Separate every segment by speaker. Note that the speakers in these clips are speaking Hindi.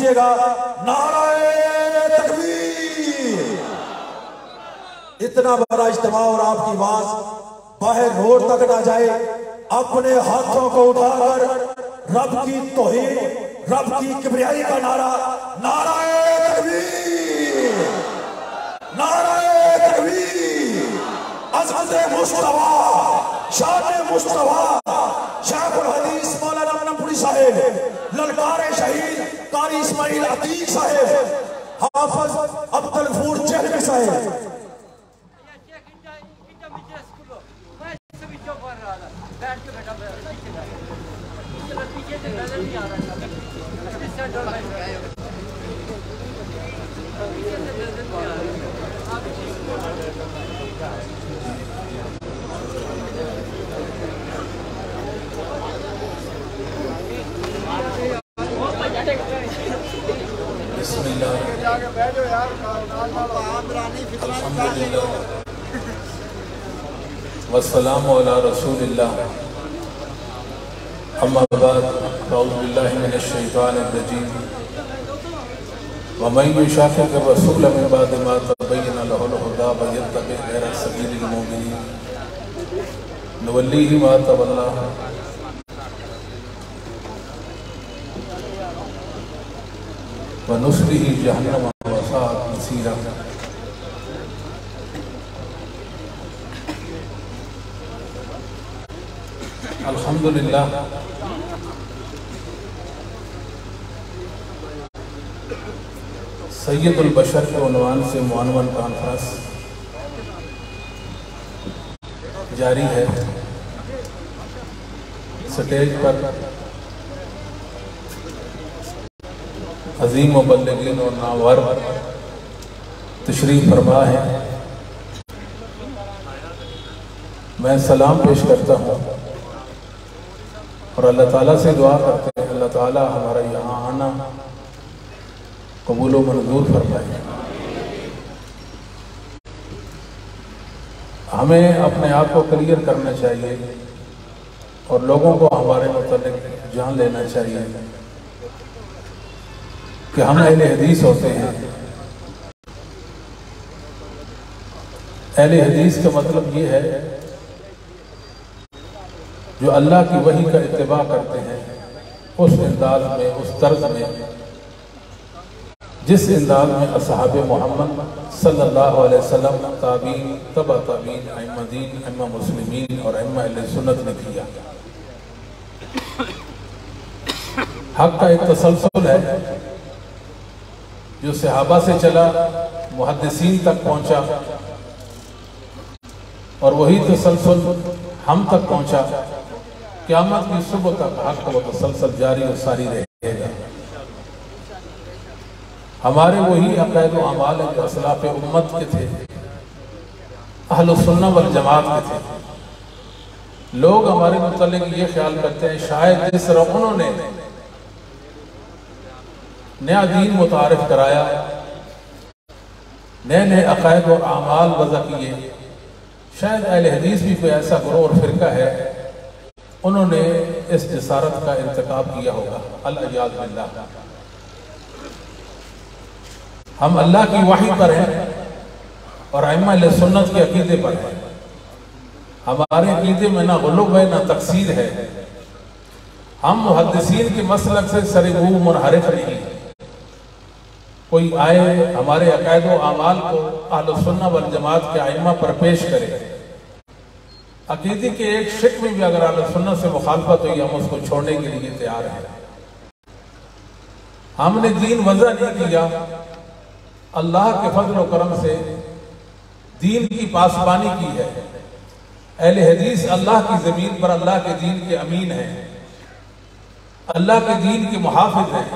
Speaker 1: कीजिएगा नाराए तकबीर। इतना बड़ा इज्तिमा और आपकी आवाज बाहर रोड तक ना जाए, अपने हाथों को उठाकर रब की तौहीद, रब की किबरियाई का नारा, नाराए तकबीर, नाराए तकबीर। अज़मत मुस्तफा, शान मुस्तफा, शेखुल हदीस मौलाना नमपुरी साहेब, ललकारे शहीद कारी इस्माइल अतीक साहेब, हाफिज अब्दुल गफूर चहलवी साहेब।
Speaker 2: वस्सलामु अला रसूलिल्लाह अम्मा बाद अऊज़ु बिल्लाहि मिनश शैतानिर रजीम व मन युशाक़िक़िर रसूल मिन बअदि मा तबय्यन लहुल हुदा व यत्तबि गैरा सबीलिल मुमिनीन नुवल्लिहि मा तवल्ला व नुस्लिहि जहन्नम व साअत मसीरा। अल्हम्दुलिल्लाह सैयदुल बशर के उन्वान से मुअन्वन कॉन्फ्रेंस जारी है। स्टेज पर अजीम मुबल्लिगीन और नामवर तशरीफ फरमा है। मैं सलाम पेश करता हूँ और अल्लाह ताला से दुआ करते हैं अल्लाह ताला हमारा यहाँ आना कबूल व मंजूर फरमाए। हमें अपने आप को क्लियर करना चाहिए और लोगों को हमारे मुतालिक जान लेना चाहिए कि हम अहले हदीस होते हैं। अहले हदीस का मतलब ये है जो अल्लाह की वही का इत्तिबा करते हैं उस अंदाज में, उस तर्ज में जिस अंदाज में असहाबे मोहम्मद सल्लल्लाहु अलैहि वसल्लम, ताबीन, तबा ताबीन, अइम्मा दीन, अइम्मा मुस्लिमीन और अइम्मा अहले सुन्नत ने किया। हक का एक तसलसल है जो सहाबा से चला, मुहद्दिसीन तक पहुंचा और वही तसलसल हम तक पहुंचा। क़यामत की सुबह तक हक व तसलसल जारी और सारी रहेगा। हमारे वही अक़ीदा व अमाल जो असलाफ़े उम्मत के थे, अहलुस सुन्नह वल जमात के थे। लोग हमारे मुतालिक ये ख्याल करते हैं शायद जिस तरह उन्होंने नया दीन मुतारिफ कराया, नए नए अक़ायद और आमाल वज़ा किए, शायद अहले हदीस भी कोई ऐसा ग्रोह और फ़िरका है उन्होंने इस जसारत का इर्तिकाब किया होगा। अल-इयाज़ बिल्लाह। हम अल्लाह की वही पर हैं और अइम्मा अहले सुन्नत के अकीदे पर हैं। हमारे अकीदे में ना गुलूब है ना तकसीर है। हम मुहद्दिसीन के मसलक से सरिगू मुनहरिफ नहीं। कोई आए हमारे अक़ायद व आमाल को अहलुस सुन्नह वल जमात के अइम्मा पर पेश करे, अकीदे के एक शिक में भी अगर अहलुस सुन्नह से मुखालफत हुई हम उसको छोड़ने के लिए तैयार हैं। हमने दीन वज़ा नहीं किया, अल्लाह के फज़ल व करम से दीन की पासबानी की है। अहले हदीस अल्लाह की ज़मीन पर अल्लाह के दीन के अमीन हैं, अल्लाह के दीन के मुहाफ़िज़ हैं।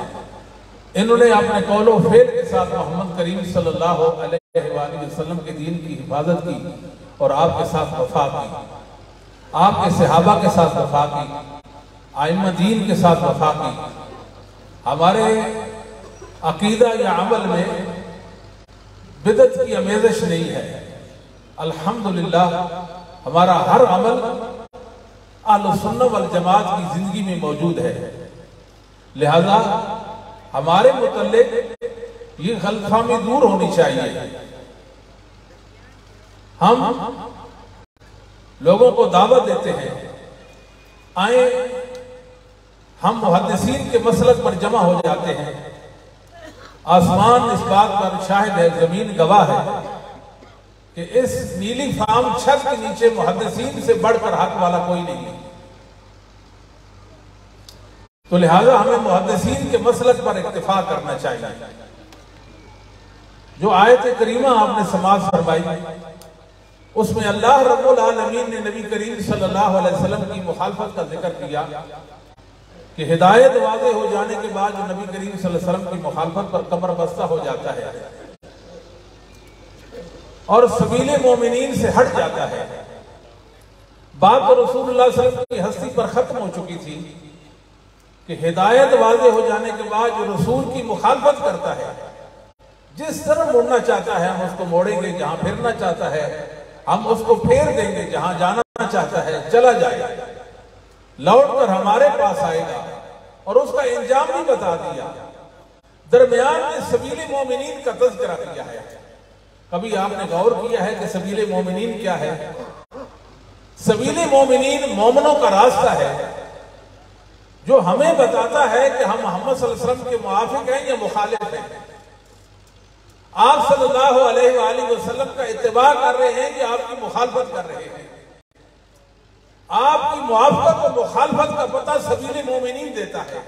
Speaker 2: इन्होंने अपने कौलो फेल के साथ मोहम्मद करीम सल्लल्लाहु अलैहि वसल्लम के दीन की हिफाजत की और आपके साथ वफा की, आपके सहाबा के साथ वफा की, आइम्मा दीन के साथ वफा की। हमारे अकीदा या अमल में बिदअत की आमेज़श नहीं है। अल्हम्दुलिल्लाह हमारा हर अमल अहलुस सुन्नह वल जमात की जिंदगी में मौजूद है। लिहाजा हमारे मुतल्लिक ये गलतफहमी दूर होनी चाहिए। हम लोगों को दावत देते हैं, आए हम मुहद्दिसीन के मसलक पर जमा हो जाते हैं। आसमान इस बात पर शाहिद है, जमीन गवाह है कि इस नीली फार्म छत के नीचे मुहद्दिसीन से बढ़कर हक वाला कोई नहीं है। तो लिहाजा हमें मुहद्दिसीन के मसलक पर इक्तिफा करना चाहिए। जो आयत करीमा आपने समाज फरमाई, उसमें अल्लाह रब्बुल आलमीन ने नबी करीम सल्लल्लाहु अलैहि वसल्लम की मुखालफत का जिक्र किया कि हिदायत वाज़े हो जाने के बाद जो नबी करीम सल्लल्लाहु अलैहि वसल्लम की मुखालफत पर कमर बस्ता हो जाता है और सबीले मोमिनीन से हट जाता है। बात तो रसूलुल्लाह सल्लल्लाहु अलैहि वसल्लम की हस्ती पर खत्म हो चुकी थी कि हिदायत वाज़े हो जाने के बाद जो रसूल की मुखालफत करता है, जिस तरह मुड़ना चाहता है हम उसको मोड़ेंगे, जहां फिरना चाहता है हम उसको फेर देंगे, जहां जाना चाहता है चला जाएगा, लौट कर हमारे पास आएगा। और उसका इंजाम भी बता दिया। दरमियान में सबीले मोमिनीन का तज़किरा किया है। कभी आपने गौर किया है कि सबीले मोमिनीन क्या है? सबीले मोमिनीन मोमिनों का रास्ता है जो हमें बताता है कि हम मोहम्मद सल्लल्लाहु अलैहि वसल्लम के मुआफिक हैं या मुखालिफ हैं। आप सल्लल्लाहु अलैहि वसल्लम का इत्तिबा कर रहे हैं कि आपकी मुखालफत कर रहे हैं। आपकी मुआफकत और मुखालफत का पता सबीले मोमिनीन देता है।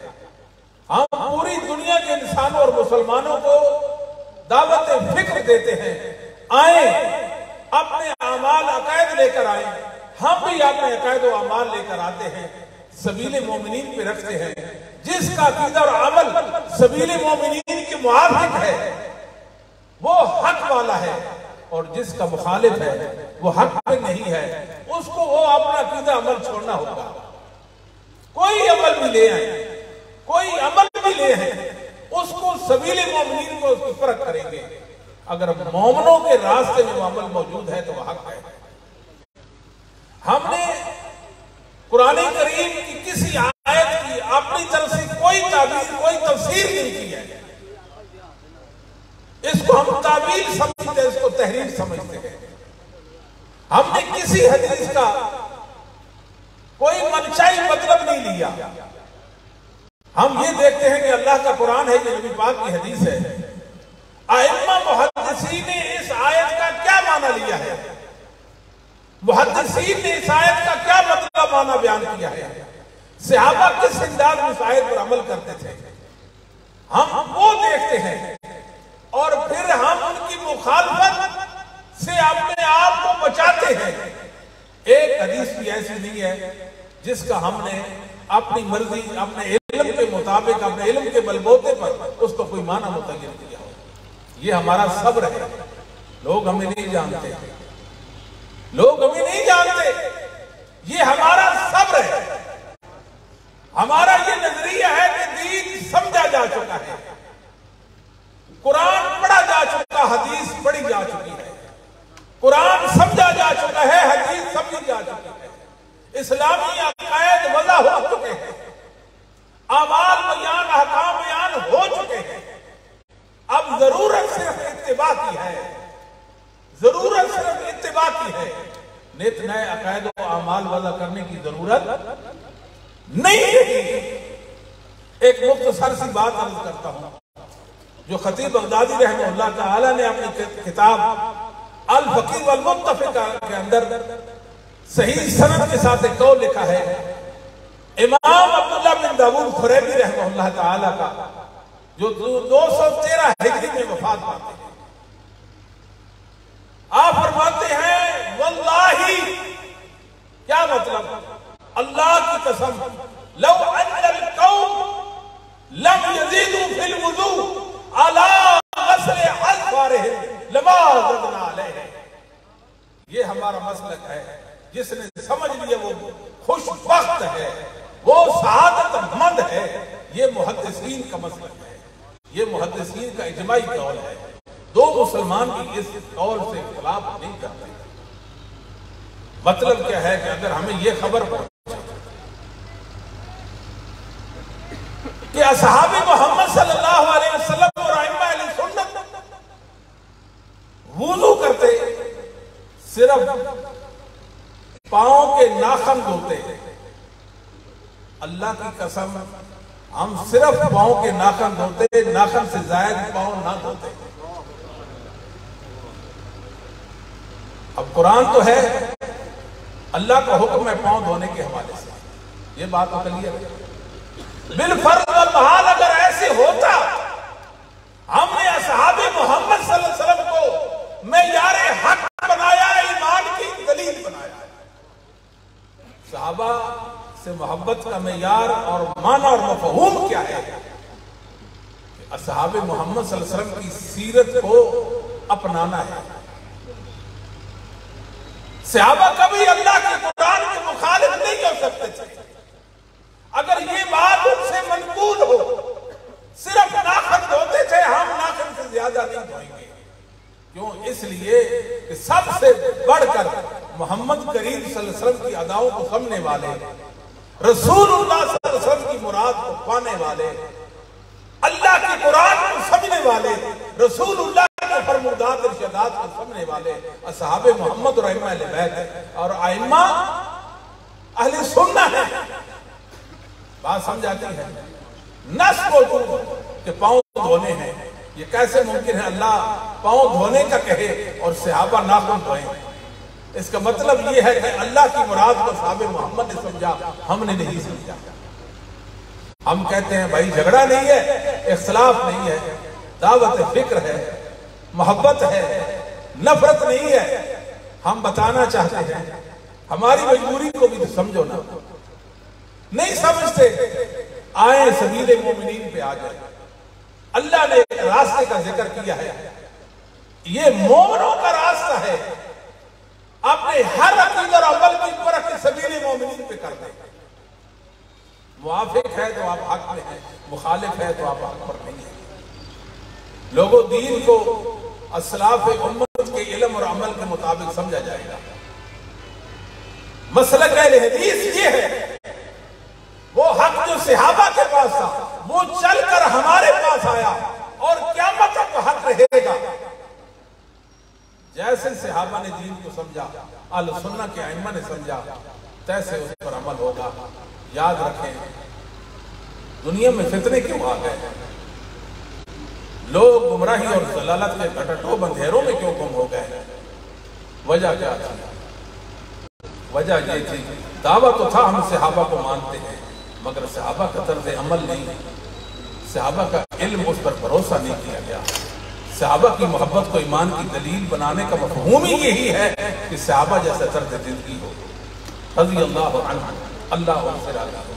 Speaker 2: हम पूरी दुनिया के इंसानों और मुसलमानों को दावत फिक्र देते हैं, आए अपने अमाल अकायद लेकर आए। हम भी अपने अकायद और अमाल लेकर आते हैं, सबीले मोमिनीन पे रखते हैं। जिसका अकीदा और अमल सबीले मोमिनीन के मुआफिक है वो हक वाला है, और जिसका मुखालिफ है वो हक पे नहीं है, उसको वो अपना अकीदा अमल छोड़ना होगा। कोई अमल भी ले आए, कोई अमल भी ले आए, उसको सबीले मोमिनीन को उसकी परख करेंगे। अगर मोमिनों के रास्ते में वो अमल मौजूद है तो वह हक है। हमने कुरान करीम की किसी आयत की अपनी तरफ से कोई ताबीर, कोई तफसीर नहीं की है। इसको हम ताबीर समझते हैं, इसको तहरीर समझते हैं। हमने किसी हदीस का कोई मनचाही मतलब नहीं लिया। हम ये देखते हैं कि अल्लाह का कुरान है कि नबी पाक की हदीस है। आइम्मा मुहद्दिसीन ने इस आयत का क्या माना लिया है, मुहद्दिसीन ने इस आयत का क्या मतलब माना बयान किया है, सहाबा किस अंदाज में इस आयत पर अमल करते थे, हम वो देखते हैं। और फिर हम उनकी मुखालफत से अपने आप को बचाते हैं। एक हदीस भी ऐसी नहीं है जिसका हमने अपनी मर्जी, अपने इल्म के मुताबिक, अपने इल्म के बलबूते पर उसको कोई माना मुतय्यन किया हो। ये हमारा सब्र है। लोग हमें नहीं जानते, लोग हमें नहीं जानते। ये हमारा सब्र है। हमारा ये नजरिया है कि दीन समझा जा चुका है, कुरान पढ़ा जा चुका, हदीस पढ़ी जा चुकी है, कुरान समझा जा चुका है, हदीस समझी जा चुकी है, इस्लामी अकायद वज़ा हो चुके हैं, अमाल बयान, अहकाम बयान हो चुके हैं। अब जरूरत सिर्फ इत्तिबा की है, जरूरत सिर्फ इत्तिबा की है। नित नए अकायद और अमाल वज़ा करने की जरूरत नहीं है। एक मुख्तसर सी बात अर्ज करता हूं जो खतीब बगदादी रहमतुल्लाह तआला ने अपनी किताब अल फकीह वल मुत्तफिक के अंदर सही सनद के साथ एक कौल लिखा है। इमाम अब्दुल्लाह बिन दाऊद खुरैबी रहमतुल्लाह तआला का, जो 213 हिजरी में वफात पाते हैं, आप फरमाते हैं वल्लाही, क्या मतलब, अल्लाह की कसम, लौ अन्नल कौम लम यजीदू फिल वुजू अला गस्ल अज़फारिहिम लमा ज़दना अलैहि। ये हमारा मसलक है। जिसने समझ लिया वो खुशबख्त है, वो सआदतमंद है। ये मुहद्दिसीन का मसलक है, ये मुहद्दिसीन का इजमाई कौल है। दो मुसलमान भी इस कौल से इख्तिलाफ नहीं करते। मतलब क्या है कि अगर हमें ये खबर कि असहाबे मोहम्मद सल्लल्लाहु अलैहि वसल्लम और अइम्मा अहले सुन्नत वुजू करते सिर्फ पांव के नाखन धोते। अल्लाह की कसम, हम सिर्फ पांव के नाखन धोते, नाखन से जायद पांव ना धोते। अब कुरान तो है, अल्लाह का हुक्म है पांव धोने के हवाले से, ये बात तो क्लियर है। बिलफर्ज वल महाल अगर ऐसे होता, हमने असहाबे मोहम्मद सल्लल्लाहु अलैहि वसल्लम को मेयारे हक बनाया, ईमान की दलील बनाया। सहाबा से मोहब्बत का मेयार और माना और मफहूम क्या है? असहाबे मोहम्मद सल्लल्लाहु अलैहि वसल्लम की सीरत को अपनाना है। सहाबा कभी अल्लाह के कुरान के मुखालिफ नहीं कर सकते थे। अगर ये बात उनसे मनकूल हो, सिर्फ नाखन धोते थे, हम नाखन से ज्यादा नहीं धोएंगे। क्यों? इसलिए कि सबसे बढ़कर मोहम्मद करीम सल्लल्लाहु अलैहि वसल्लम की अदाओं को समझने वाले, रसूलुल्लाह सल्लल्लाहु अलैहि वसल्लम की मुराद को पाने वाले, अल्लाह के कुरान को समझने वाले, रसूलुल्लाह के फरमादात इरशादात को समझने वाले असहाबे मोहम्मद और अइम्मा अहले बैत है। और अइम्मा अहले सुन्नत है। बात समझ आती है? नस मौजूद कि पांव धोने हैं, ये कैसे मुमकिन है अल्लाह पांव धोने का कहे और सहाबा नाखून धोए? इसका मतलब ये है कि अल्लाह की मुराद को सहाबे मोहम्मद ने समझा, हमने नहीं समझा। हम कहते हैं भाई झगड़ा नहीं है, इख्तिलाफ नहीं है, दावत फिक्र है, मोहब्बत है, नफरत नहीं है। हम बताना चाहते हैं, हमारी मजबूरी को भी तो समझो ना। नहीं समझते, आए सबीले मोमिनीन पे आ जाए। अल्लाह ने रास्ते का जिक्र किया है, ये मोमिनों का रास्ता है। अपने हर अकीद और अमल की परख सबीले मोमिनीन पे कर दे। मुआफिक है तो आप हक में हैं, मुखालिफ है तो आप हक पर नहीं है। लोगों दीन को अस्लाफ उम्मत के इल्म और अमल के मुताबिक समझा जाएगा। मसलक अहले हदीस ये है, वो हक जो सहाबा के पास था वो चलकर हमारे पास आया और क़यामत तक हक रहेगा। जैसे सहाबा ने दीन को समझा, अहले सुन्नत के अइम्मा ने समझा, तैसे उस पर अमल होगा। याद रखें, दुनिया में फितने क्यों आ गए? लोग गुमराही और जलालत के घटटों अंधेरों में क्यों गुम हो गए? वजह क्या थी? वजह ये थी, दावा तो था हम सहाबा को मानते हैं, मगर सहाबा का तर्ज अमल नहीं, सहाबा का इल्म, उस पर भरोसा नहीं किया गया। सहाबा की मोहब्बत को ईमान की दलील बनाने का मफहूम ही यही है कि सहाबा जैसा तर्ज जिंदगी हो। रज़ी अल्लाह अन्हु, अल्लाह उनसे राज़ी हो।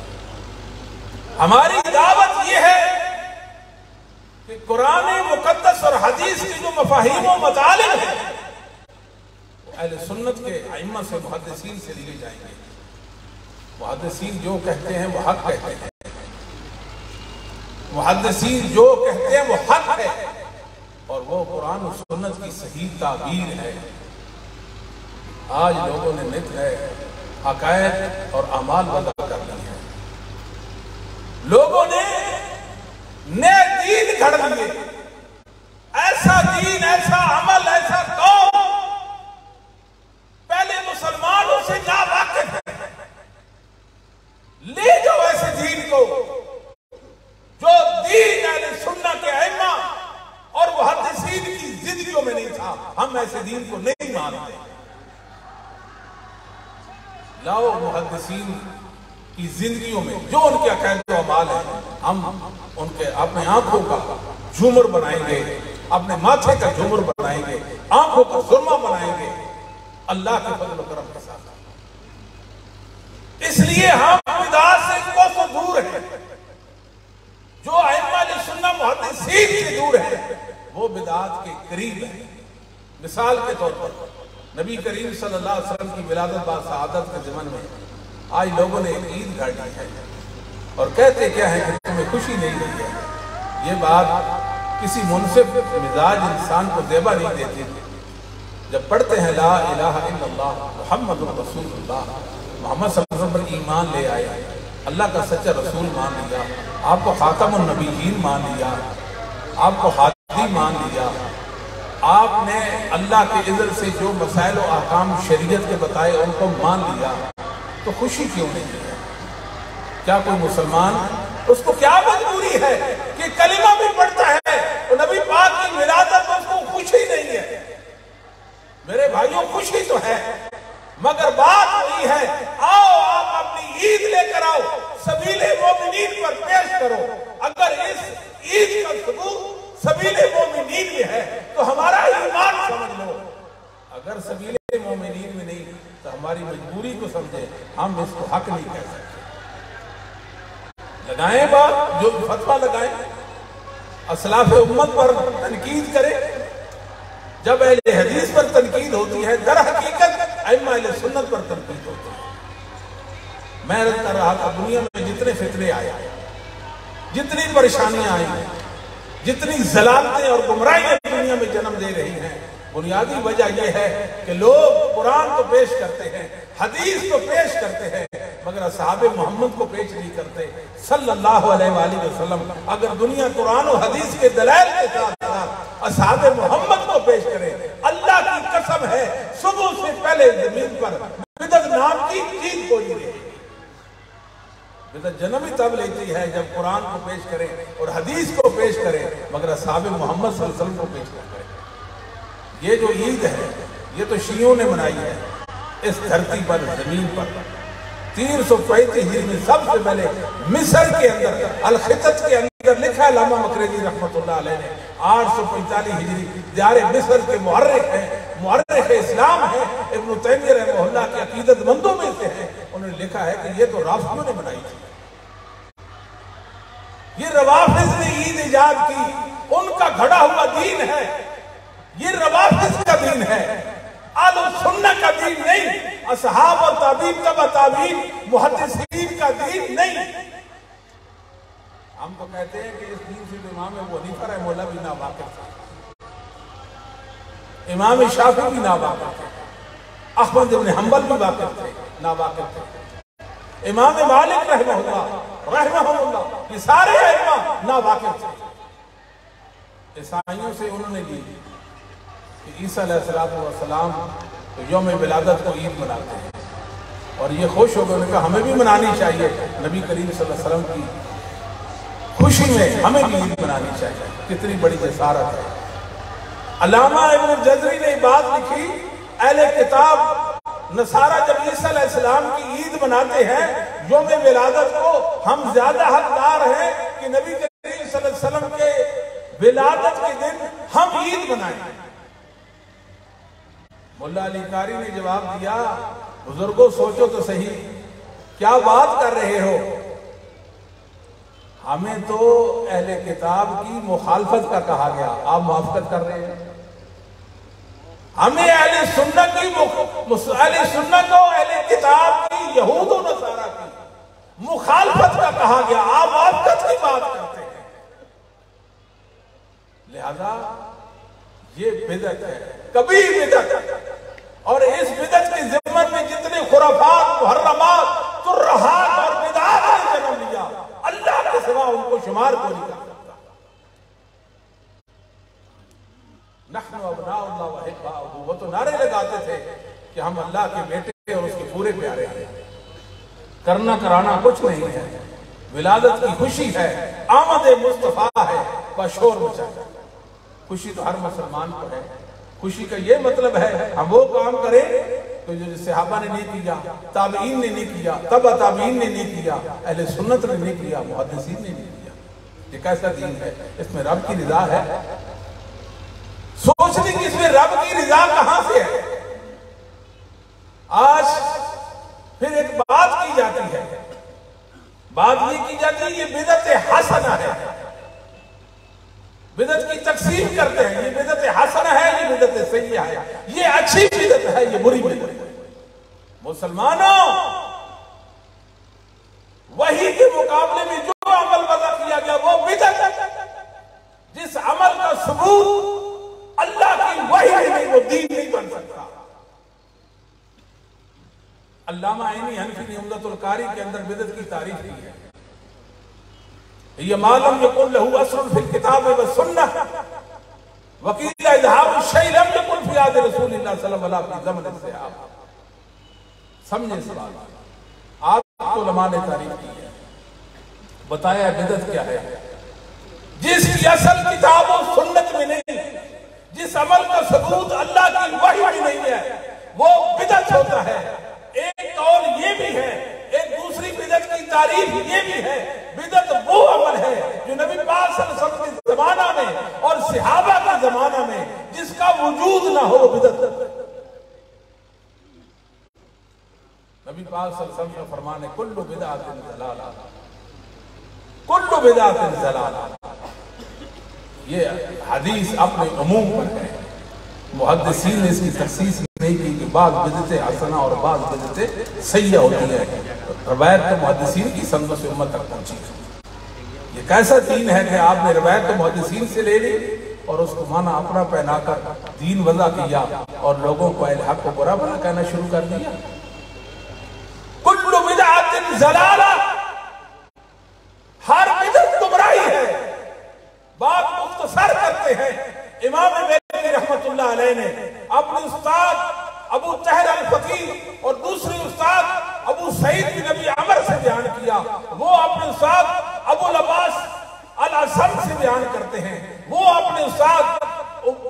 Speaker 2: हमारी दावत यह है कि कुरान मुकद्दस और हदीस की जो मफाहीम व मतालिब है, अहले सुन्नत के अइम्मा से, मुहद्दिसीन से लिए जाएंगे। मुहद्दिसीन जो कहते हैं वो हक कहते हैं, मुहद्दिसीन जो कहते हैं वो हक है, और वो कुरान और सुन्नत की सही ताबीर है। आज लोगों ने नित है हकायत और अमाल बदल कर ली है। लोगों ने नए दीन घड़ लिए, ऐसा दीन, ऐसा अमल, ऐसा कौम पहले मुसलमानों से ना वाकिफ है। ले जाओ ऐसे दीन को जो दीन अहले सुन्नत के अइम्मा और मुहद्दिसीन की जिंदगियों में नहीं था। हम ऐसे दीन को नहीं मानते। लाओ मुहद्दिसीन की जिंदगियों में जो उनके अक़ीदा व अमाल है, हम उनके अपने आंखों का झूमर बनाएंगे, अपने माथे का झूमर बनाएंगे, आंखों का सुरमा बनाएंगे, अल्लाह के फज़ल व करम के साथ। इसलिए हम बिदअत से कोसों दूर हैं। जो अइम्मा सुन्नत मुहद्दिसीन से दूर है, वो बिदअत के करीब है। मिसाल के तौर पर नबी करीम सल्लल्लाहु अलैहि वसल्लम की विलादत बा सआदत के ज़मन में आज लोगों ने एक ईद गाड़ी है और कहते क्या है कि तुम्हें खुशी नहीं हुई है। ये बात किसी मुनसिफ मिजाज इंसान को ज़ेबा नहीं देती। जब पढ़ते हैं ला इलाहा इल्लल्लाह मुहम्मदुर रसूलुल्लाह, मोहम्मद सल्लल्लाहु अलैहि वसल्लम पर ईमान ले आए, अल्लाह का सच्चा रसूल मान लिया, आपको खातमुन नबीयीन मान लिया, आपको हादी मान लिया, आपने अल्लाह के इज़्ज़त से जो मसाइल और अहकाम शरीयत के बताए उनको मान लिया, तो खुशी क्यों नहीं है? क्या कोई मुसलमान, उसको क्या मजबूरी है कि कलिमा भी पढ़ता है तो नबी पाक की विलादत में उसको खुशी नहीं है? मेरे भाइयों, खुशी तो है, मगर बात वही है, आओ आप अपनी ईद लेकर आओ, सबीले मोमिनीन पर पेश करो। अगर इस ईद का सबूत सबीले मोमिनीन में है तो हमारा ईमान समझ लो। अगर सबीले मोमिनीन में नहीं तो हमारी मजबूरी को समझे, हम इसको हक नहीं कह सकते। लगाएं बात, जो फतवा लगाएं, असलाफ उम्मत पर तनकीद करें। जब अहले हदीस पर तनकीद होती है, दर हकीकत अइम्मा अहले सुन्नत पर तनकीद होती है। मैं अर्ज़ कर रहा था, दुनिया में जितने फितने आए, जितनी परेशानियां आई, जितनी जलालतें और गुमराहियां दुनिया में जन्म दे रही हैं, बुनियादी वजह यह है कि लोग कुरान को पेश करते हैं, हदीस को पेश करते हैं, मगर असहाबे मोहम्मद को पेश नहीं करते सल्लल्लाहु अलैहि वसल्लम। अगर दुनिया कुरान और हदीस के दलाइल के साथ साथ असहाबे मोहम्मद को पेश करे, अल्लाह की कसम है, सुबह से पहले जमीन पर बिदअत नाम की चीज कोई नहीं रहेगी। बिदअत जन्म ही तब लेती है जब कुरान को पेश करें और हदीस को पेश करें, मगर असहाबे मोहम्मद सल्लल्लाहु अलैहि वसल्लम को पेश न करें। ये जो ईद है, ये तो शियों ने मनाई है इस धरती पर, जमीन पर। 335 हिजरी में सबसे पहले मिस्र के अंदर अल-खितत के अंदर लिखा है अल्लामा मकरेजी रहमतुल्लाह अलैह ने। 845 हिजरी दियारे मिस्र के मुअर्रिख हैं, मुअर्रिख इस्लाम है, इब्न तैमिय्या रहमहुल्लाह के अकीदतमंदों में से हैं। उन्होंने लिखा है कि ये तो राफिज़ियों ने बनाई थी, ये रवाफिज़ ने ईद इजाद की, उनका घड़ा हुआ दीन है, ये रवाफिज़ का दीन है, आलम सुन्नत का दीन नहीं, असहाब और ताबीन तबा ताबीन मुहद्दिसीन का दीन नहीं। हम तो कहते हैं कि इस दीन से इमाम अबू हनीफा रहमहुल्लाह भी नावाकिफ थे, इमाम शाफी भी नावाकिफ थे, अहमद इब्न हंबल भी वाकिफ थे, नावाकिफ थे, इमाम मालिक रहमहुल्लाह, ये सारे इमाम नावाकिफ थे। ईसाइयों से उन्होंने ली कि ईसा अलैहिस्सलाम तो यौम विलादत को ईद मनाते हैं, और ये खुश हो गए, उन्होंने कहा हमें भी मनानी चाहिए, नबी करीम सल्लल्लाहु अलैहि वसल्लम की खुशी में हमें भी ईद मनानी चाहिए। कितनी बड़ी जसारत है। अल्लामा इब्न जज़री ने बात लिखी, अहले किताब नसारा जब ईसा अलैहिस्सलाम की ईद मनाते हैं यौम विलादत को, हम ज्यादा हकदार हैं कि नबी करीम सल्लल्लाहु अलैहि वसल्लम के विलादत के दिन हम ईद मनाएं। मुल्ला अली कारी ने जवाब दिया, बुजुर्गों सोचो तो सही, क्या बात कर रहे हो? हमें तो अहले किताब की मुखालफत का कहा गया, आप मुआफकत कर रहे हैं। हमें अहले सुन्नत की, अहले सुन्नत और अहले किताब की, यहूद और नसारा की मुखालफत का कहा गया, आप मुआफकत की बात करते हैं। लिहाजा ये बिदअत है, कभी बिदअत, और इस बिदअत के ज़िम्मन में जितने खुराफात, मुहर्रमात, तुर्रहात और बिदअत ने जन्म लिया, अल्लाह के सिवा उनको शुमार को नहीं कर सकता। नहनु अब्नाउल्लाह व अहिब्बाउहु, वो तो नारे लगाते थे कि हम अल्लाह के बेटे और उसके पूरे प्यारे हैं। करना कराना कुछ नहीं है, विलादत की खुशी है, आमद मुस्तफा है, बशोर मचा। खुशी तो हर मुसलमान को है। खुशी का ये मतलब है हम वो काम करें तो जो सहाबा ने नहीं किया, ताबईन ने नहीं किया, तबा ताबईन ने नहीं किया, अहले सुन्नत ने नहीं किया, मुहद्दिसीन ने नहीं किया। ये कैसा दीन है? इसमें रब की रिजा है। सोचने की इसमें रब की रिजा कहां से है? आज फिर एक बात की जाती है, बात ये की जाती है ये बिदअत हसना है, बिदअत की तकसीम करते हैं, ये बिदअत हसना है, ये बिदअत सय्यिआ है, ये अच्छी बिदअत है, ये बुरी बिदअत है। मुसलमानों, वही के मुकाबले में जो अमल वज़ा किया गया वो बिदअत है। जिस अमल का सबूत अल्लाह की वही नहीं, वो दीन नहीं बन सकता। अल्लामा ऐनी हनफी ने उम्दतुल कारी के अंदर बिदअत की तारीफ की है। ये मालूम यकुल लहू असरुन फिल किताब व सुन्नह वकील इजहार शै लम यकुल फी आद रसूलिल्लाह सल्लल्लाहु अलैहि वसल्लम से आप समझे इस बात। आप उलमा ने तारीफ की है, बताया बिदअत क्या है। जिसकी असल किताब और सुन्नत में नहीं, जिस अमल का सबूत अल्लाह की वही में नहीं है, वो बिदअत होता है। एक कौल ये भी है, एक दूसरी बिदअत की तारीफ ये भी है, बिदअत वो अमल है जो नबी पाक सल्लल्लाहु अलैहि वसल्लम के जमाना में और सहाबा के जमाना में जिसका वजूद ना हो, बिदअत। नबी पाक सल्लल्लाहु अलैहि वसल्लम का फरमान है कुल्लु बिदअतिन ज़लाला, कुल्लु बिदअतिन ज़लाला। ये हदीस अपने उमूम पर है। मुहद्दिसीन ने इसकी तखसीस नहीं की कि बाद बिदअत हसना और बाद बिदअत सय्या होती है। रवायत तो मुहद्दिसीन की संदों से उम्मत तक पहुंची। ये कैसा दीन है कि आपने रवायत तो मुहद्दिसीन से ले ली और उसको माना अपना पहनाकर दीन वज़ा किया और लोगों को अहले हक को बुरा भला कहना शुरू कर दिया। कुल्लु बिदअतिन ज़लाला, हर बिदअत गुमराही है। बात मुख्तसर करते हैं। इमाम बैरक़ी रहमतुल्लाह अलैह ने अपने उस्ताद अबू तहर अल-फकीह और दूसरे उस्ताद अबू सईद बिन नबी अमर से बयान किया। वो अपने उस्ताद अबुल अब्बास अल-असम से बयान करते हैं। वो अपने उस्ताद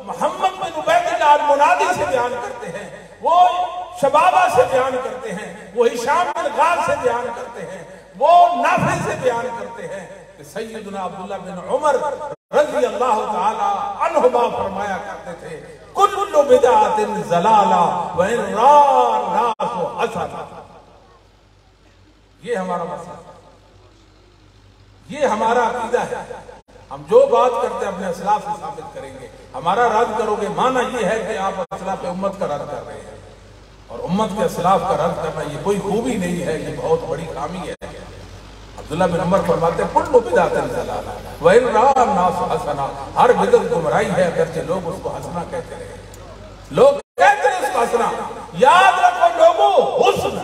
Speaker 2: मोहम्मद बिन उबैदिल्लाह अल-मुनादी से बयान करते हैं। वो शबाबा से बयान करते हैं। वो हिशाम बिन गाल से बयान करते हैं। वो नाफी से बयान करते हैं कि सैयदना अब्दुल्लाह बिन उमर रज़ी अल्लाह ताला अन्हुमा फरमाया करते थे कुल्लु बिदअतिन ज़लाला व इन रान नास हसना। ये हमारा मसला, ये हमारा अकीदा है। हम जो बात करते हैं अपने असलाफ से साबित करेंगे। हमारा रद्द करोगे, माना ये है कि आप असलाफ उम्मत का रद्द कर रहे हैं और उम्मत के असलाफ का रद्द करना ये कोई खूबी नहीं है, ये बहुत बड़ी खामी है। अब्दुल्लाह बिन उमर फरमाते हैं कुल्लु बिदअतिन ज़लाला व इन राअ नास हसना, हर बिदअत गुमराही है अगरचे लोग उसको हसना कहते रहे। लोग कहते हैं उसको हसना। याद रखो लोगों, हुस्न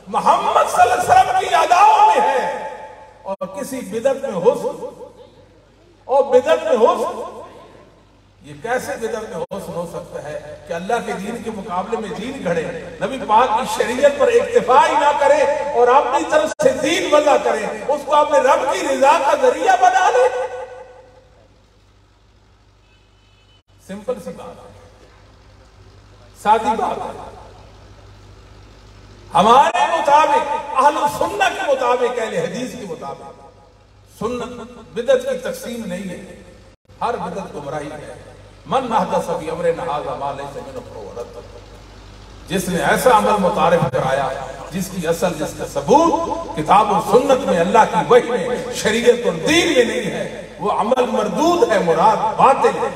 Speaker 2: मोहम्मद सल्लल्लाहु अलैहि वसल्लम की अदाओं में है और किसी बिदअत में हुस्न और बिदअत में हुस्न, ये कैसे बिदअत में हुस्न हो सकता है कि अल्लाह के दीन के मुकाबले में दीन घड़े, नबी पाक की शरीयत पर इक्तिफा ही ना करे और अपनी तरफ से दीन वज़ा करे, उसको अपने रब की रिजा का जरिया बना ले। सिंपल सी बात है, सादी बात है। हमारे मुताबिक, अहले सुन्नत के मुताबिक, अहले हदीस के मुताबिक सुन्नत बिदअत की तकसीम नहीं है। हर बिदअत गुमराही है। मन अहदस फी अमरिना हाज़ा मा लैसा मिन्हु फहुव रद्द, जिसने ऐसा अमल मुतारिफ कराया जिसकी असल, जिसका सबूत किताब और सुन्नत में, अल्लाह की वही में, शरीयत और दीन में नहीं है, वो अमल मरदूद है, मुराद बातिल है।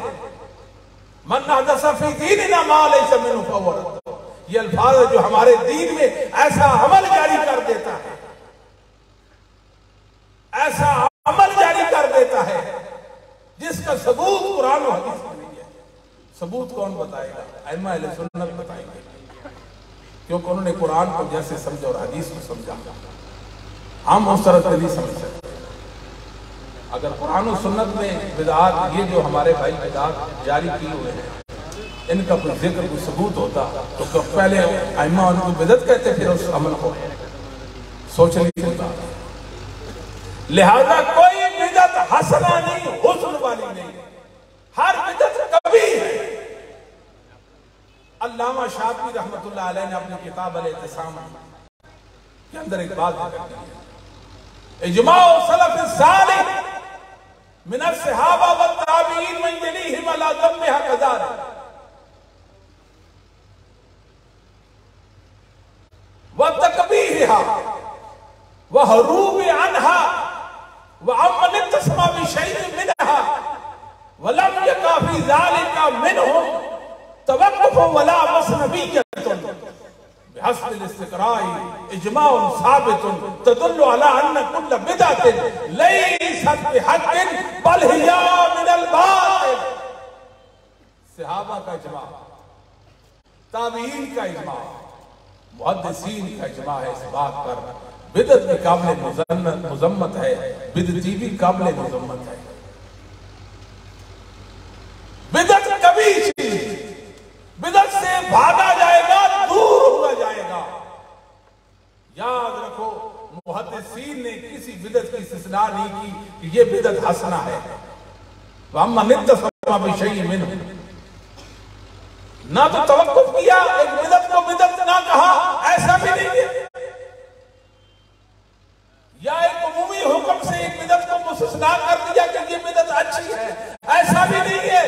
Speaker 2: मन अहदस फी दीनिना मा लैसा मिन्हु फहुव रद्द, ये अल्फाज है जो हमारे दीन में ऐसा अमल जारी कर देता है, ऐसा अमल जारी कर देता है जिसका सबूत कुरान और हदीस में नहीं है। सबूत कौन बताएगा? अइम्मा अहले सुन्नत बताएंगे, क्योंकि उन्होंने कुरान को जैसे समझा और हदीस को समझा। हम उस तरह से नहीं समझ सकते। अगर कुरान और सुन्नत में बिदअत, ये जो हमारे भाई बिदअत जारी किए हुए हैं, इनका कोई जिक्र, कोई सबूत होता तो पहले अइम्मा उनको बिदअत कहते, फिर उस अमल को सोचने की होता। लिहाजा कोई बिदअत हसना नहीं, हुस्न वाली नहीं, हर बिदअत कभी है। अल्लामा शाफी रहमतुल्लाह अलैह ने अपनी किताब अल-इत्तिसाम के अंदर एक बात लिखी है, इजमाउ सलफ सालिह मिन अस्सहाबा व ताबीईन मन यलीहिम अला दम्मिहा कज़ालिक व तकबीहिहा व हरूब अन्हा व अमन इत्तसमा बिशैइन मिनहा व लम यका फी ज़ालिका मिनहुम तवक्कुफ वला मसनविय्यतुन बिहस्बिल इस्तिक़राइ इजमाउन साबितुन तदुल्लु अला अन्न कुल्ल बिदअतिन लैसत बिहक़्क़िन बल हिया मिनल बातिल। सहाबा का इजमा, ताबीईन का इजमा, मुहद्दिसीन का इजमा है इस बात पर, बिदअत भी काबिल मुजम्मत है, बिदअती भी काबिल मुजम्मत है। बिदअत कभी बिदअत से भागा जाएगा, दूर हुआ जाएगा। याद रखो, मुहद्दिसीन ने किसी बिदअत की इस्तिस्ना नहीं की कि ये बिदअत हसना है। ना तो तवक्कुफ किया, एक बिदअत को बिदअत ना कहा, ऐसा भी नहीं है। या एक उमूमी हुक्म से एक बिदअत को मुस्तना कर दिया कि ये बिदअत अच्छी है, ऐसा भी नहीं है।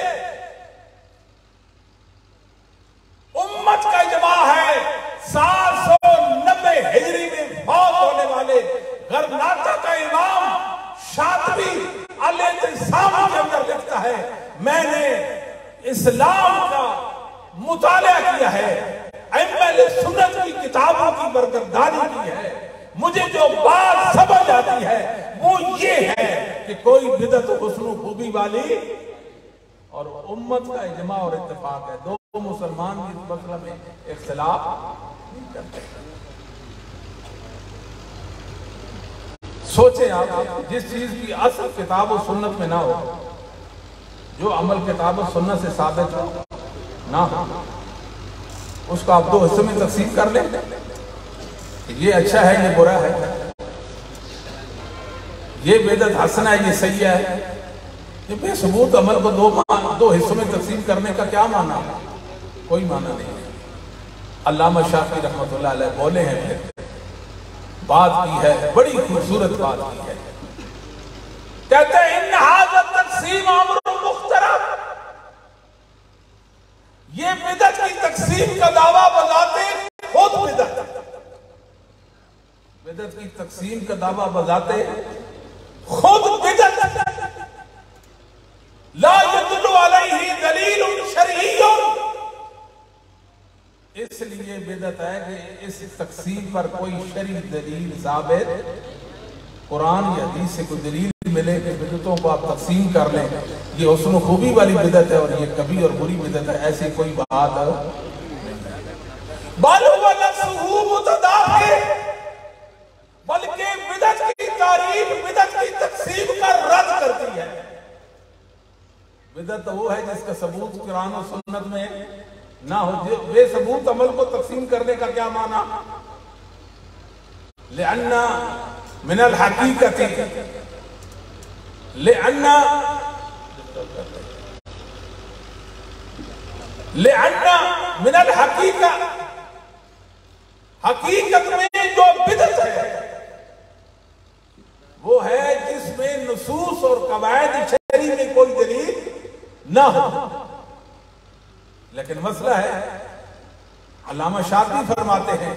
Speaker 2: उम्मत का इजमा है 790 हिजरी में फौत होने वाले गरनाता का इमाम शातिबी अल-इत्तिसाम के अंदर लिखता है, मैंने इस्लाम का मुताला किया है, अहले सुन्नत की किताबों की बरकरदारी की है, मुझे जो बात समझ आती है वो ये है कि कोई बिदअत हुस्न खूबी वाली, और उम्मत का इजमा और इत्तेफाक है, दो मुसलमान भी इस मसले में इख्तिलाफ नहीं करते। सोचे आप, जिस चीज की असल किताब और सुन्नत में ना हो, जो अमल किताब और सुन्नत से साबित हो ना हो, उसको आप दो हिस्सों में तकसीम कर लें, ये अच्छा है, ये बुरा है, ये बिदअत हसना है, ये सही है। ये बेसबूत अमल को दो हिस्सों में तकसीम करने का क्या माना है? कोई माना नहीं है। अल्लामा शाफी रहमतुल्लाह अलैह बोले हैं, बात की है, बड़ी खूबसूरत बात की है। कहते हैं इन हाज़ा तक़सीम अम्रुन मुख्तरम, ये बिदअत की तकसीम का दावा बजाते खुद बिदअत, बिदअत की तकसीम का दावा बजाते खुद बिदअत, ला यदुल्लु अलैहि दलीलुन शरईय्युन, इसलिए बिदअत है कि इस तकसीम पर कोई शरई दलील साबित, कुरान या हदीस से कोई दलील मिले कि बिदअतों को आप तकसीम कर लें, ये हुस्न खूबी वाली बिदअत है और ये कभी और बुरी बिदअत है, ऐसी कोई बात नहीं। बल हुवा नफ्सुहु मुतदाफ़िर, बल्कि बिदअत की तारीफ बिदअत की तकसीम का रद्द करती है। बिदअत वो है जिसका सबूत कुरान और सुन्नत में ना हो, बेसबूत अमल को तकसीम करने का क्या माना? लिअन्ना मिनल हकीकती, लिअन्ना मिनल हकीका, हकीकत में जो बिदअत है वो है जिसमें नुसूस और कवायद शरई में कोई दलील ना हो। लेकिन मसला है, अल्लामा शाफी फरमाते हैं,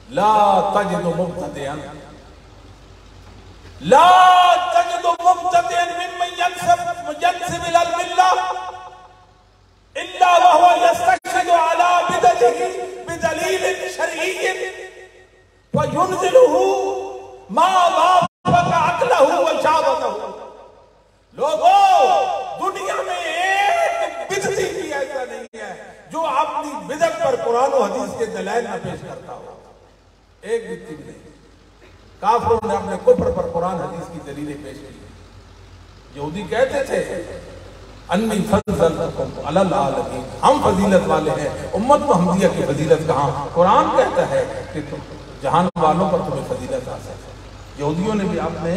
Speaker 2: ला तजिदु मुब्तदिअन, ला तजिदु मुब्तदिअन मिम्मन यंसिब इलल मिल्ला इल्ला वहुवा यस्तशहिदु अला बिदअतिही बिदलीलिन शरईय्यिन व युनज़िलुहु मा वाफ़क़ अक़लहु व शावतहु। लोगों, दुनिया में एक बिदअती भी ऐसा नहीं है जो अपनी बिदअत पर कुरान और हदीस के दलाइल न पेश करता हो, एक बिदअती भी नहीं। काफिरों ने अपने कुफ्र पर कुरान हदीस की दलीलें पेश की। यहूदी कहते थे अन्नी फज़्ज़लतुकुम अलल आलमीन, हम फजीलत वाले हैं, उम्मत मुहम्मदिया की फजीलत कहाँ? कुरान कहता है कि तुम जहान वालों पर तुम्हें फजीलत हासिल है। यहूदियों ने भी अपने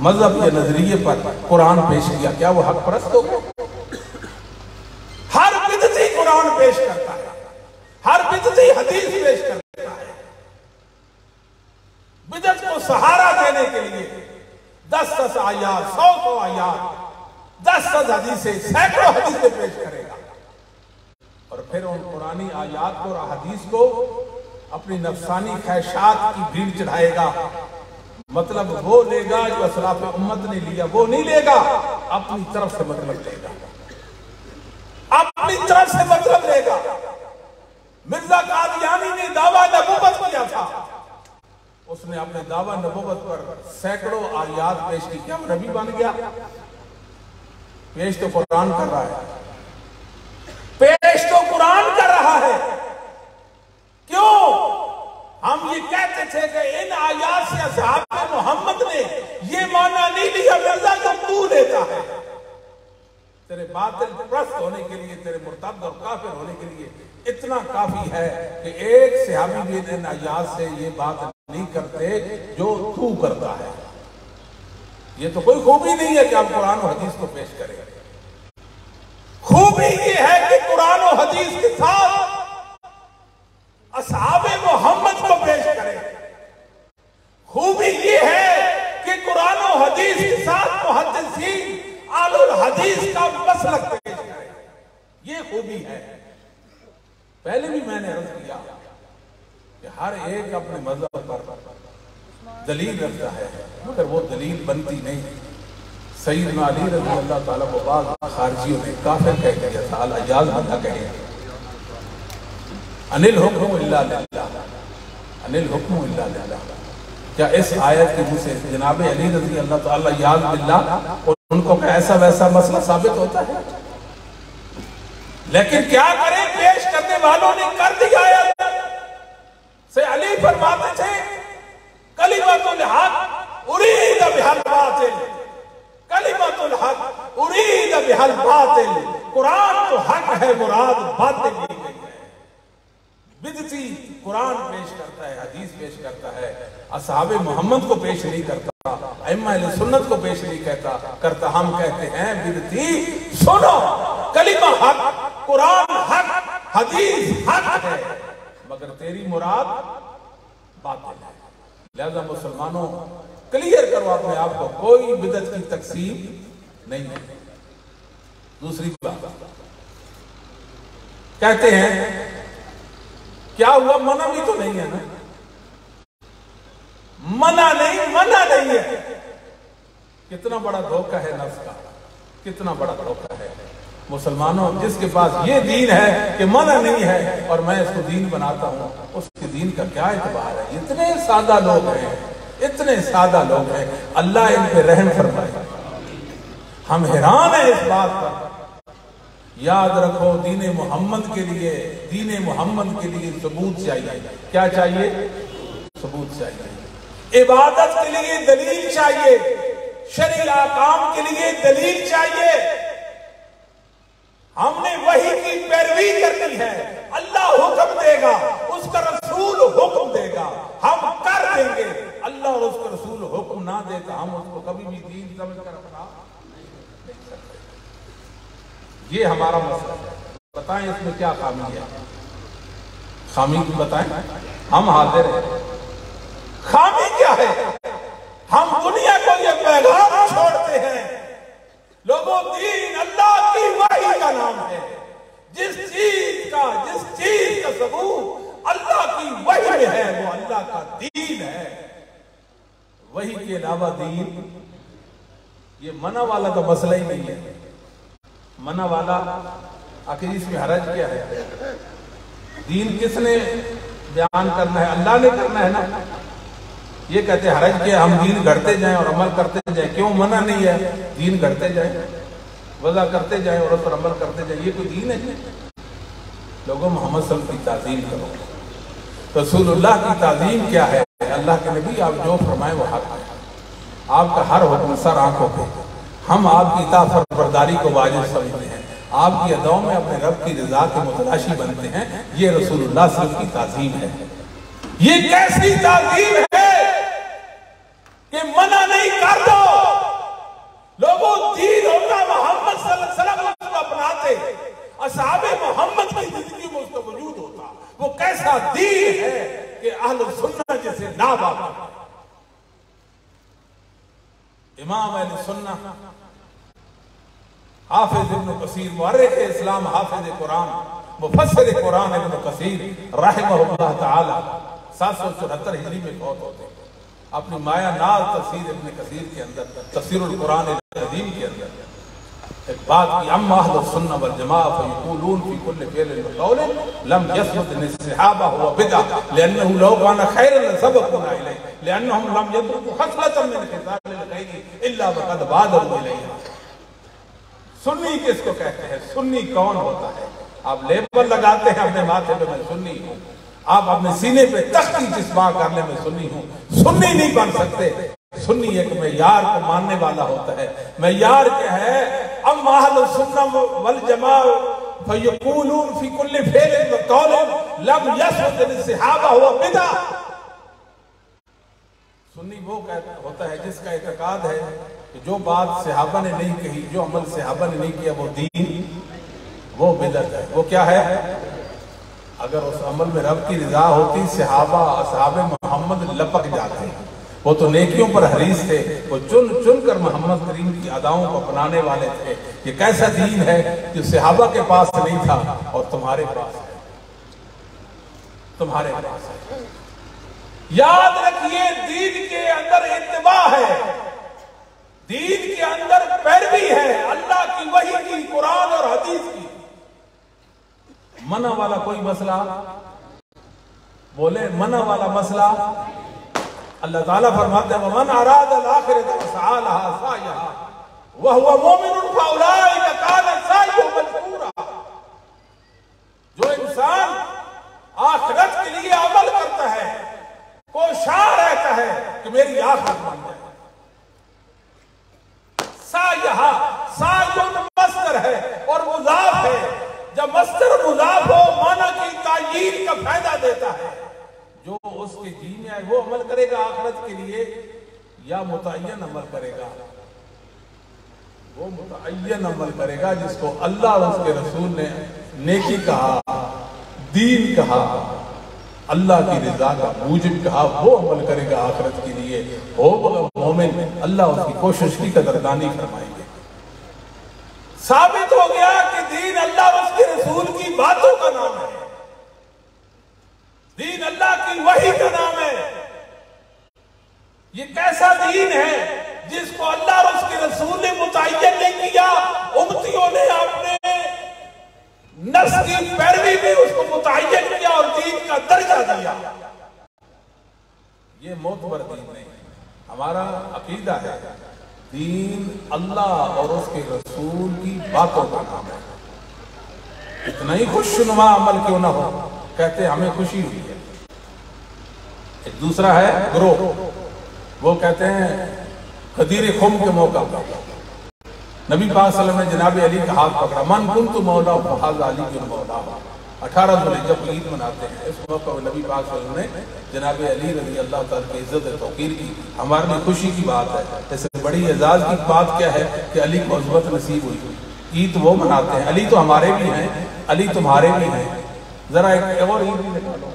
Speaker 2: मजहब के नजरिए पर कुरान पेश किया, क्या वो हक परस्त हो गए? हर बिदअती कुरान पेश करता है, हर बिदअती हदीस पेश करता है। बिदअत को सहारा देने के लिए 10 आयात, 100 आयात, 10 हदीसें, सैकड़ों हदीसें पेश करेगा और फिर उन पुरानी आयात को और हदीस को अपनी नफसानी ख्वाहिशात की भीड़ चढ़ाएगा। मतलब वो लेगा जो असलाफ उम्मत ने लिया, वो नहीं लेगा, अपनी तरफ से मतलब लेगा, अपनी तरफ से मतलब लेगा। मिर्जा कादियानी ने दावा नबूवत किया था, उसने अपने दावा नबूवत पर सैकड़ों आयात पेश की, क्या नबी बन गया? पेश तो कुरान कर रहा है, पेश तो कुरान कर रहा है। क्यों? हम ये कहते थे कि इन आयात से असहाब मोहम्मद ने ये माना नहीं लिया मिर्जा जो तू लेता है। तेरे बातिल प्रस्त होने के लिए, तेरे मुर्तद और काफिर होने के लिए इतना काफी है कि एक सहाबी भी इन आयात से ये बात नहीं करते जो तू करता है। ये तो कोई खूबी नहीं है कि आप कुरान और हदीस को पेश करें। खूबी ये है कि कुरान और हदीस के साथ असहाबे मोहम्मद को पेश करें। खूबी ये है कि कुरान और हदीस के साथ मुहद्दिसीन आलुल हदीस का मसलक पेश करें। ये खूबी है। पहले भी मैंने अर्ज किया कि हर एक अपने मजहब पर दलील रखता है, मगर वो दलील बनती नहीं। सैयदना अली रज़ी अल्लाह ताला को बाद खारजियों ने काफिर कह दिया था, अल-अजाज बंदा कहे, अनिल हुक्म इल्ला लिल्लाह, अनिल हुक्म इल्ला लिल्लाह। क्या इस आयत की मुझ से जनाब अली रज़ी अल्लाह ताला याद बिल्लाह और उनको क्या ऐसा वैसा मसला साबित होता है? लेकिन क्या करें, पेश करने वालों ने कर दिया आयत से। अली फरमाते थे कलिमतुल हक उरीद बिहल बातिल, कलिमतुल हक उरीद बिहल बातिल। कुरान तो हक है, मुराद बातिल ली गई है। बिदती कुरान पेश करता है, हदीस पेश करता है, असहाबे मोहम्मद को पेश नहीं करता, अइम्मा अहले सुन्नत को पेश नहीं करता। हम कहते हैं बिदती सुनो, कलिमा हक, कुरान हक, हदीस हक है, मगर तेरी मुराद बातिल है। लिहाजा मुसलमानों क्लियर करो अपने आप को, कोई बिदअत की तकसीम नहीं है। दूसरी बात कहते हैं क्या हुआ, मना भी तो नहीं है ना, मना नहीं है। कितना बड़ा धोखा है नफ्स का, कितना बड़ा धोखा है। मुसलमानों जिसके पास ये दीन है कि मना नहीं है और मैं इसको दीन बनाता हूं, उसके दीन का क्या एतबार है? इतने सादा लोग हैं, इतने सादा लोग हैं। अल्लाह इन पे रहम फरमाए। हम हैरान हैं इस बात पर। याद रखो, दीन मोहम्मद के लिए सबूत चाहिए। क्या चाहिए? सबूत चाहिए। इबादत के लिए दलील चाहिए, शरीअत काम के लिए दलील चाहिए। हमने वही की पैरवी करनी है। अल्लाह हुक्म देगा, उसका रसूल हुक्म देगा, हम कर देंगे। अल्लाह और उसका रसूल हुक्म ना देता, हम उसको कभी भी दीन समझकर अपना नहीं सकते। ये हमारा मसला है। बताएं इसमें क्या खामी है? खामी बताएं, हम हाजिर हैं। खामी क्या है? हम दुनिया को ये पैगाम छोड़ते हैं, लोगों दीन अल्लाह की वही का नाम है। जिस चीज का सबूत अल्लाह की वही में है, वो अल्लाह का दीन है। वही के अलावा दीन, ये मना वाला तो मसला ही नहीं है। मना वाला आखिर इसमें हरज क्या है? दीन किसने बयान करना है? अल्लाह ने करना है ना। ये कहते हरज के हम दीन गढ़ते जाएं और अमल करते जाएं। क्यों मना नहीं है? दीन गढ़ते जाएं, वज़ा करते जाएं और उस पर अमल करते जाएं। ये कोई दीन है? लोगों मोहम्मद सल्लल्लाहु अलैहि वसल्लम की ताज़ीम करो। रसूलुल्लाह की ताज़ीम क्या है? अल्लाह के नबी आप जो फरमाए वो हक है। आपका हर हुक्म सर आंखों पे। हम आपकी इताअत फरमाबरदारी को वाजिब समझते हैं, आपकी अदाओं में अपने रब की रज़ा के मुतलाशी बनते हैं। ये रसूलुल्लाह सल्लल्लाहु अलैहि वसल्लम की ताज़ीम है। ये कैसी ताज़ीम है कि मना नहीं कर दो। लोगों दीन होता मोहम्मद सल्लल्लाहु अलैहि वसल्लम उसको अपनाते, असहाबे मोहम्मद की जिंदगी में उसका वजूद होता। वो कैसा दीन है कि अहले सुन्नत जिसे ना बाबा। इमाम अहले सुन्नत हाफिज इब्न कसीर, मुअर्रिख इस्लाम, हाफिज कुरान, मुफस्सिर कुरान इब्न कसीर रहमहुल्लाह ताला 774 हिजरी में फौत होते। अपनी माया नाज तफसीर इब्न कसीर के अंदर, तफसीरुल कुरान अज़ीम के अंदर एक बात की, अम्मा अहलुस सुन्नह वल जमाअह फयक़ूलून फी कुल्लि फ़िअलिन व क़ौलिन लम यस्बत लिस्सहाबा हुवा बिदअह लिअन्नहु लौ काना खैरन लसबक़ूना इलैहि लिअन्नहुम लम यद्रुकू खस्लतन मिन ख़िसालिल ग़ैरि इल्ला वक़द बादरू इलैहा। सुन्नी किसको कहते हैं? सुन्नी कौन होता है? आप लेबल लगाते हैं अपने माथे पे, मैं सुन्नी हूं। आप अपने सीने पे तख्ती जिस्मा करने में सुन्नी हूं, सुन्नी नहीं बन सकते। सुन्नी एक मेयार को मानने वाला होता है। मेयार क्या है? अम अहलुस सुन्नह वल जमा फयक़ूलून फी कुल्ली फ़िअलिन व क़ौलिन लम यसबुत लिस्सहाबा हुवा बिदअह। सुन्नी वो होता है जिसका इत्क़ाद है कि जो बात सहाबा ने नहीं कही, जो अमल सहाबा ने नहीं किया वो दीन, वो बिदअत है। वो क्या है? अगर उस अमल में रब की रिजा होती, सहाबा असहाबे मोहम्मद लपक जाते। वो तो नेकियों पर हरीस थे, वो चुन चुन कर मोहम्मद करीम की अदाओं को अपनाने वाले थे। ये कैसा दीन है जो सहाबा के पास नहीं था और तुम्हारे पास है, तुम्हारे पास है। याद रखिए, दीन के अंदर इत्तिबा है, दीन के अंदर पैरवी है, अल्लाह की वही की, कुरान और हदीस की। मना वाला कोई मसला बोले, मना वाला मसला अल्लाह ताला फरमाते हैं वमन अरादा अल-आखिरत वसअलहा सायहा व हुवा मुमिनुन फउलाइका कान सायहु मज़कूरा। जो इंसान आखिरत के लिए अमल करता है, कोशां रहता है कि मेरी आखिरत बन जाए। सायहा, सायुन मस्दर है और मुजाफ है। जब मस्दर मुजाफ हो, माना की तायीन का फायदा देता है। जो उसके जी में आए वो अमल करेगा आखिरत के लिए, या मुतअय्यन अमल करेगा? वो मुतअय्यन अमल करेगा जिसको अल्लाह और उसके रसूल ने नेकी कहा, दीन कहा, अल्लाह की रिजा का मूजिब कहा, वो अमल करेगा आखिरत के लिए। हो मोमिन, अल्लाह उसकी कोशिश की कदरदानी फरमाएंगे। साबित हो गया कि दीन अल्लाह और उसके रसूल की बातों का नाम है, दीन अल्लाह की वही का नाम है। ये कैसा दीन है जिसको अल्लाह और उसके रसूल ने मुतअय्यन नहीं किया, उम्मतियों ने अपने नफ्स की पैरवी में उसको मुतअय्यन किया और दीन का दर्जा दिया। ये मोतबर दीन नहीं। हमारा अकीदा है दीन अल्लाह और उसके रसूल की बातों का नाम है। इतना ही खुशनुमा अमल क्यों ना हो, कहते हमें खुशी हुई है। एक दूसरा है ग्रोह, वो कहते हैं खदीर खुम के मौका पर नबी पाक सल्लल्लाहु अलैहि वसल्लम ने जनाब अली का हाथ पकड़ा, मन कुन्तु मौला फहाज़ा अली बिन मौला। 18 ज़ुल्हिज्जा जब ईद मनाते हैं, इस मौके पर नबी पाक सल्लल्लाहु अलैहि वसल्लम ने जनाब अली रज़ी अल्लाह ताला की इज्जत तौक़ीर की। हमारे लिए खुशी की बात है। इससे बड़ी एजाज की बात क्या है कि अली को उज़्वत नसीब हुई। ईद वो मनाते हैं, अली तो हमारे भी हैं, अली तुम्हारे भी हैं। जरा एक और ईद भी निकालो।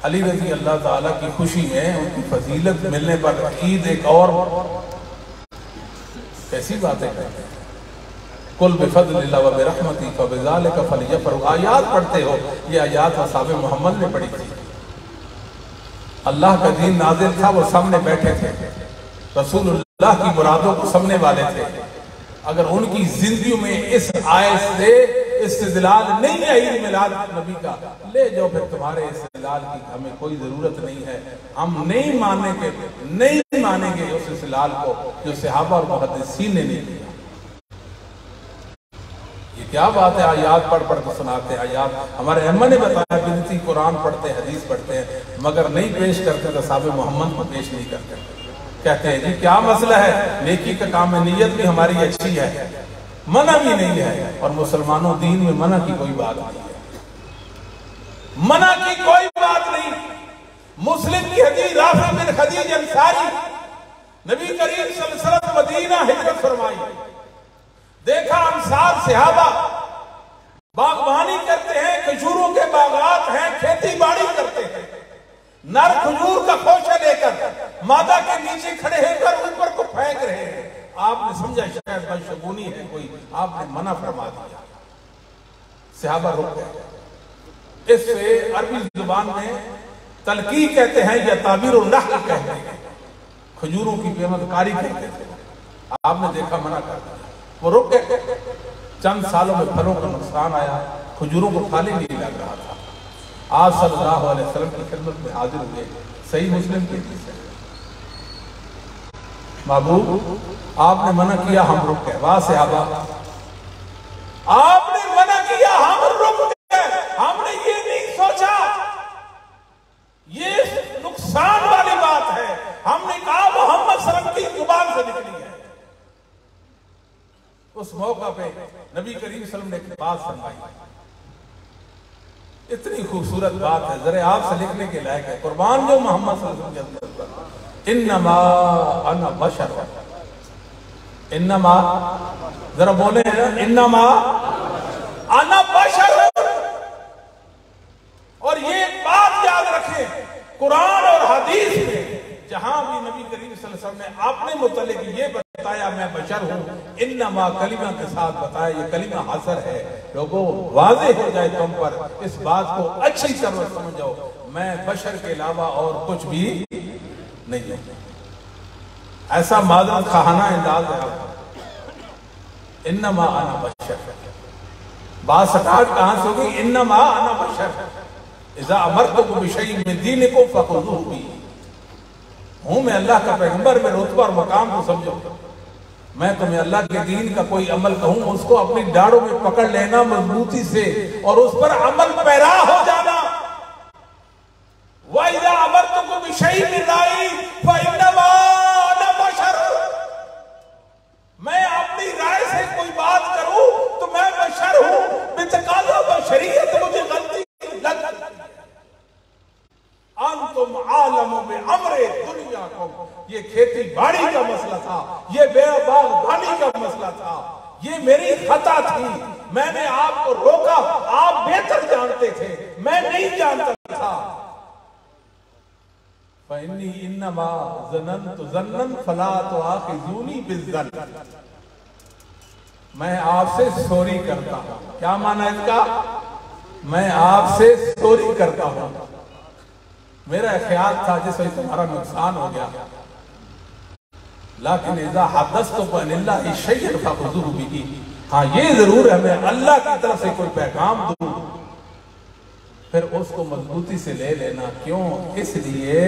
Speaker 2: अली रज़ी अल्लाह ताला की खुशी में, उनकी फजीलत मिलने पर ईद एक और कैसी बातें करते हैं। कुल बिफज़लिल्लाहि व बिरहमतिही फबिज़ालिका फ़लयफ़रहू। आयात पढ़ते हो, ये आयात असहाबे मोहम्मद ने पढ़ी थी। अल्लाह का दीन नाज़िल था, वो सामने बैठे थे, रसूलुल्लाह की मुरादों को समझने वाले थे। अगर उनकी जिंदगी में इस आयत से इस्तिदलाल नहीं है ईद मिलाद नबी का, ले जाओ फिर, तुम्हारे इस्तिदलाल की हमें कोई जरूरत नहीं है। हम नहीं मानेंगे उस इस्तिदलाल को जो सहाबा और मुहद्दिसीन ने नहीं किया। ये क्या बात है? आयात पढ़ पढ़ के सुनाते हैं। आयात हमारे अम्मा ने बताया, बिनती कुरान पढ़ते हैं, हदीस पढ़ते हैं, मगर नहीं पेश करते तो साहब मोहम्मद को पेश नहीं करते। कहते हैं जी क्या मसला है? नेकी का काम है, नीयत भी हमारी अच्छी है, मना भी नहीं है। और मुसलमानों, दीन में मना की कोई बात नहीं है, मना की कोई बात नहीं। मुस्लिम की हदीस, राफी बिन खदीज अंसारी, नबी करीम सल्लल्लाहु अलैहि वसल्लम मदीना हिजरत फरमाई। देखा अंसार सहाबा बागबानी करते हैं, खजूरों के बागात हैं, खेती बाड़ी करते हैं, नर खजूर का खोशा लेकर मादा के नीचे खड़े होकर ऊपर को फेंक रहे हैं। आपने समझा शायद बदशगुनी है कोई, आपने मना फरमा दिया, सहाबा रुक गए। इससे अरबी जुबान में तलकी कहते हैं या ताबीरुल नख्ल कहते हैं, खजूरों की पेमनकारी कहते थे। आपने देखा मना कर दिया, वो रुक गए। चंद सालों में फलों का नुकसान आया, खजूरों को फल नहीं लग रहा था। आप सल्लल्लाहु अलैहि वसल्लम की खिदमत में हाजिर हुए। सही मुस्लिम की हदीस है, महबूब आपने मना किया, हम रुक गए। वाह सहाबा, आपने मना किया, हम रुक गए। हमने ये नहीं सोचा नबी करीम सल्लल्लाहु अलैहि वसल्लम ने एक बात फरमाई, इतनी खूबसूरत बात है, जरा आपसे लिखने के लायक है। कुर्बान जो मोहम्मद सल्लल्लाहु अलैहि वसल्लम, इन्नमा अना बशर, इन्नमा, जरा बोले इन्नमा अना बशर। और ये बात याद रखें, कुरान और हदीस में जहां भी नबी करीम सल्लल्लाहु अलैहि वसल्लम ने आपने मुतल्लिक ये बताया मैं बशर हूं, इन्नमा कलिमा के साथ बताया, ये कलिमा हासिर है। लोगों वाज़े हो जाए तुम पर, इस बात को अच्छी तरह समझो, मैं बशर के अलावा और कुछ भी नहीं हूं। ऐसा मादरत खाना अंदाज है। इन्नमा अना बशर, बात स्टार्ट कहां से होगी? इन्नमा अना बशर, इज़ा अमरतुकुम बिशैइन मिन दीनिकुम फखुज़ूहु बी। हूं मैं अल्लाह का पैगंबर, में रुतबा और मकाम को समझो। मैं तुम्हें अल्लाह के दीन का कोई अमल कहूं, उसको अपनी डाड़ों में पकड़ लेना मजबूती से और उस पर अमल पैरा हो जाना। वइज़ा अमरतुकुम बिशैइन मिन राई फइन्नमा अना बशर, मैं अपनी राय से कोई बात करूं तो मैं बशर हूं, बितकाज़ा बशरियत मुझे गलती लगती। अंतुम आलमो में अमरे दुनिया को, ये खेती बाड़ी का मसला था, ये बागबानी का मसला था, ये मेरी खता थी, मैंने आपको रोका, आप बेहतर जानते थे, मैं नहीं जानता था। फइन्नी इन्नमा ज़ननतु ज़न्नन फला तुआखिज़ूनी बिज़्ज़न, मैं आपसे चोरी करता हूं। क्या माना इसका? मैं आपसे चोरी करता हूं, मेरा ख्याल था जिस वजह तुम्हारा नुकसान हो गया। लाकिन इज़ा हदस्तु बिल्लाहि शैअन फखुज़ूहु बिही, हाँ ये जरूर है मैं अल्लाह की तरफ से कोई पैगाम दूं, फिर उसको मजबूती से ले लेना। क्यों? इसलिए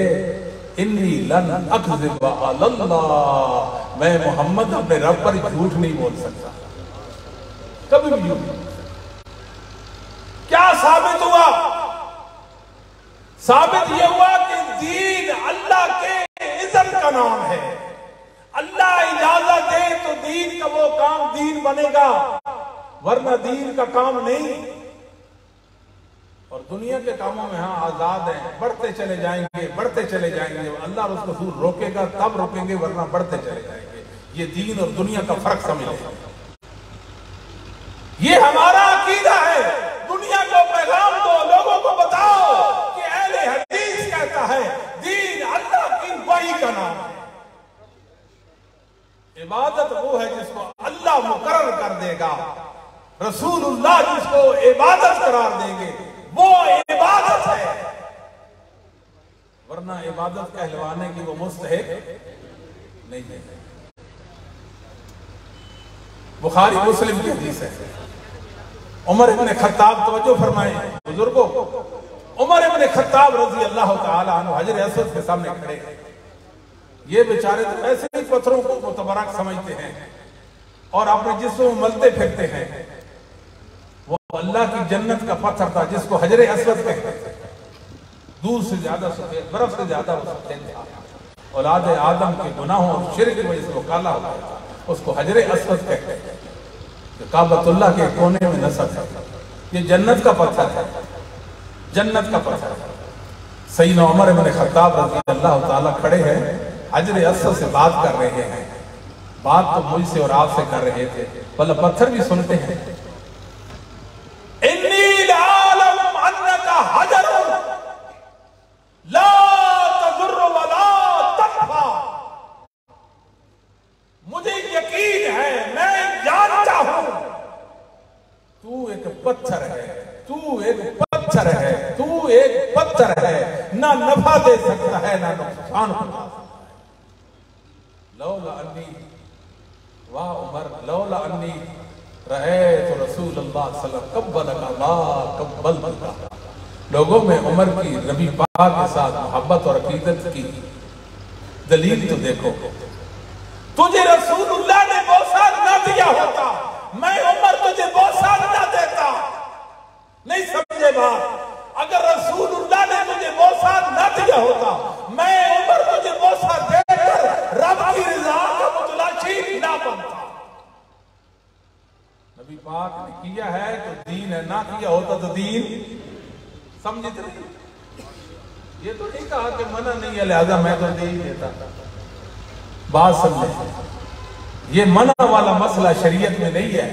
Speaker 2: इन्नी लन अकज़िब अलल्लाह, मैं मोहम्मद अपने रब पर झूठ नहीं बोल सकता, कभी भी झूठ नहीं। क्या साबित हुआ? साबित यह हुआ कि दीन अल्लाह के इज़्ज़त का नाम है। अल्लाह इजाजत दे तो दीन का वो काम दीन बनेगा, वरना दीन का काम नहीं। और दुनिया के कामों में हाँ आजाद हैं, बढ़ते चले जाएंगे, बढ़ते चले जाएंगे। अल्लाह और उसका रसूल रोकेगा तब रोकेंगे, वरना बढ़ते चले जाएंगे। ये दीन और दुनिया का फर्क समझ, ये हमारा अकीदा है। दुनिया को पैगाम दो, लोगों को बताओ कि अहले हदीस कहता है दीन अल्लाह की वही का नाम है। इबादत वो है जिसको अल्लाह मुकर्रर कर देगा, रसूलुल्लाह जिसको इबादत करार देंगे, वो इबादत है। वरना इबादत कहलवाने की वो मुस्तहिक नहीं है। बुखारी मुस्लिम की हदीस है। उमर इब्ने खत्ताब, तवज्जो फरमाएं बुजुर्गों, उमर इब्ने खत्ताब रजी अल्लाह ताला अन्हु हजर असवद के सामने खड़े हैं। ये बेचारे तो ऐसे ही पत्थरों को मुतबरक समझते हैं और अपने जिस्म में मलते फिरते हैं। वो अल्लाह की जन्नत का पत्थर था जिसको हजर असवद कहते थे, दूध से ज्यादा सफेद, बर्फ से ज्यादा वो सफेद था। औलाद आदम के गुनाहों और शिर्क की वजह से वो काला हो गया था, उसको हजर असवद कहते हैं। काबतुल्लाह के कोने में नस्ब है, ये जन्नत का पत्थर है, जन्नत का पत्थर है। सैयदना उमर इब्ने खत्ताब रज़ी अल्लाह ताला खड़े हैं, हजर असवद से बात कर रहे हैं। बात तो मुझसे और आपसे कर रहे थे, भला पत्थर भी सुनते हैं। इन्नी लाअलम अन्नका हजरुन ला तज़ुर्रु वला तनफा, मुझे यकीन है, मैं जानता हूं तू एक पत्थर है, तू एक पत्थर है, तू एक पत्थर है, ना नफा दे सकता है ना नुकसान पहुंचा सकता है। लौला अन्नी, वाह उमर, लौला अन्नी रहे तो रसूलुल्लाह सल्लल्लाहु अलैहि वसल्लम कब्बलका मा कब्बलका। लोगों में उमर की नबी पाक के साथ मोहब्बत और अकीदत की दलील तो देखो। तुझे रसूलुल्लाह ने बोसा न दिया होता, मैं उमर तुझे बोसा न देता। नहीं समझे बात? अगर रसूलुल्लाह ने तुझे बोसा न दिया होता, मैं उमर तुझे बोसा देकर रब की रज़ा का मुतलाशी ना बनता। नबी पाक किया है तो दीन है, ना किया होता तो दीन समझते नहीं। ये तो नहीं कहा कि मना नहीं है लिहाजा मैं तो दे ही देता। बात समझे, ये मना वाला मसला शरीयत में नहीं है।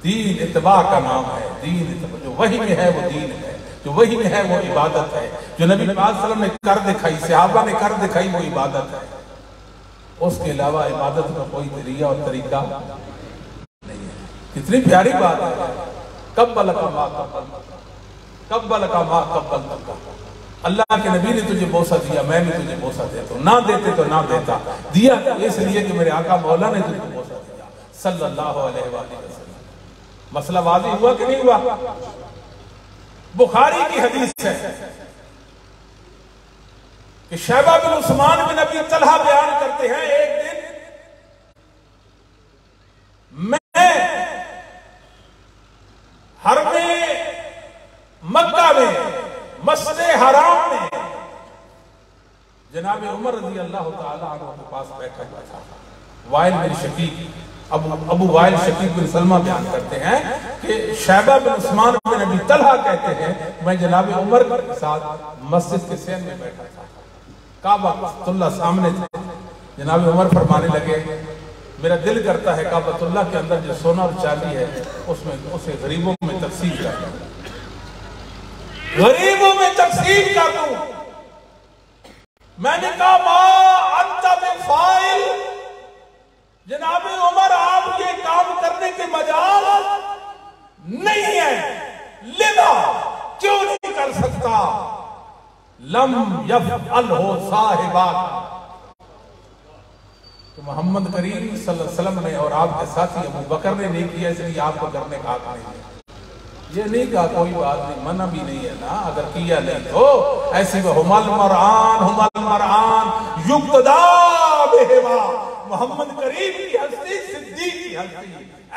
Speaker 2: दीन इत्तबा का नाम है। दीन इत्तबा, जो वही में है वो दीन है, जो वही में है वो इबादत है। जो नबी पाक सल्लल्लाहु अलैहि वसल्लम ने कर दिखाई, सहाबा ने कर दिखाई, वो इबादत है। उसके अलावा इबादत का कोई तरीका और तरीका नहीं है। कितनी प्यारी बात है। कब्बल का माँ कब्बल का माँ कब्बल का। अल्लाह के नबी ने तुझे बोसा दिया, मैं भी तुझे बोसा देता हूं। ना देते तो ना देता, दिया इसलिए कि मेरे आका मौला ने तुझे बोसा दिया सल्लल्लाहु अलैहि वसल्लम। मसला वाज़ेह हुआ कि नहीं हुआ? बुखारी की हदीस है कि शैबा बिन उस्मान बिन अबी तलहा बयान करते हैं, एक दिन मैं हरमे मक्का में मस्जिद हराम में जनाब उमर रज़ी अल्लाह तआला अन्हु के पास बैठा हुआ था। वाइल बिन शकीक अबू वाइल शकीक बिन सलमा बयान करते हैं कि शैबा बिन उस्मान बिन अबी तलहा कहते हैं मैं जनाब उमर के साथ मस्जिद के सेन में बैठा था, काबतुल्लाह सामने था। जनाब उमर फरमाने लगे मेरा दिल करता है काबतुल्लाह के अंदर जो सोना और चांदी है उसमें उसे गरीबों में तकसीम कर दूं, गरीबों में तकसीम कर दूं। मैंने कहा मां अंता में फाइल, जनाब उमर आप ये काम करने के मजाल नहीं है, लिदा क्यों नहीं कर सकता? लम यफ़अल हो साहिबा, तो मोहम्मद करीम सल्लल्लाहु अलैहि वसल्लम ने और आपके साथी अबू बकर ने नहीं किया इसलिए आपको करने का हक नहीं है। ये नहीं कहा कोई बात नहीं, मना भी नहीं है ना, अगर किया नहीं तो ऐसी हुमल मरआन युक्तदा बिहिमा। मोहम्मद करीम की हस्ती, सिद्दीक की हस्ती,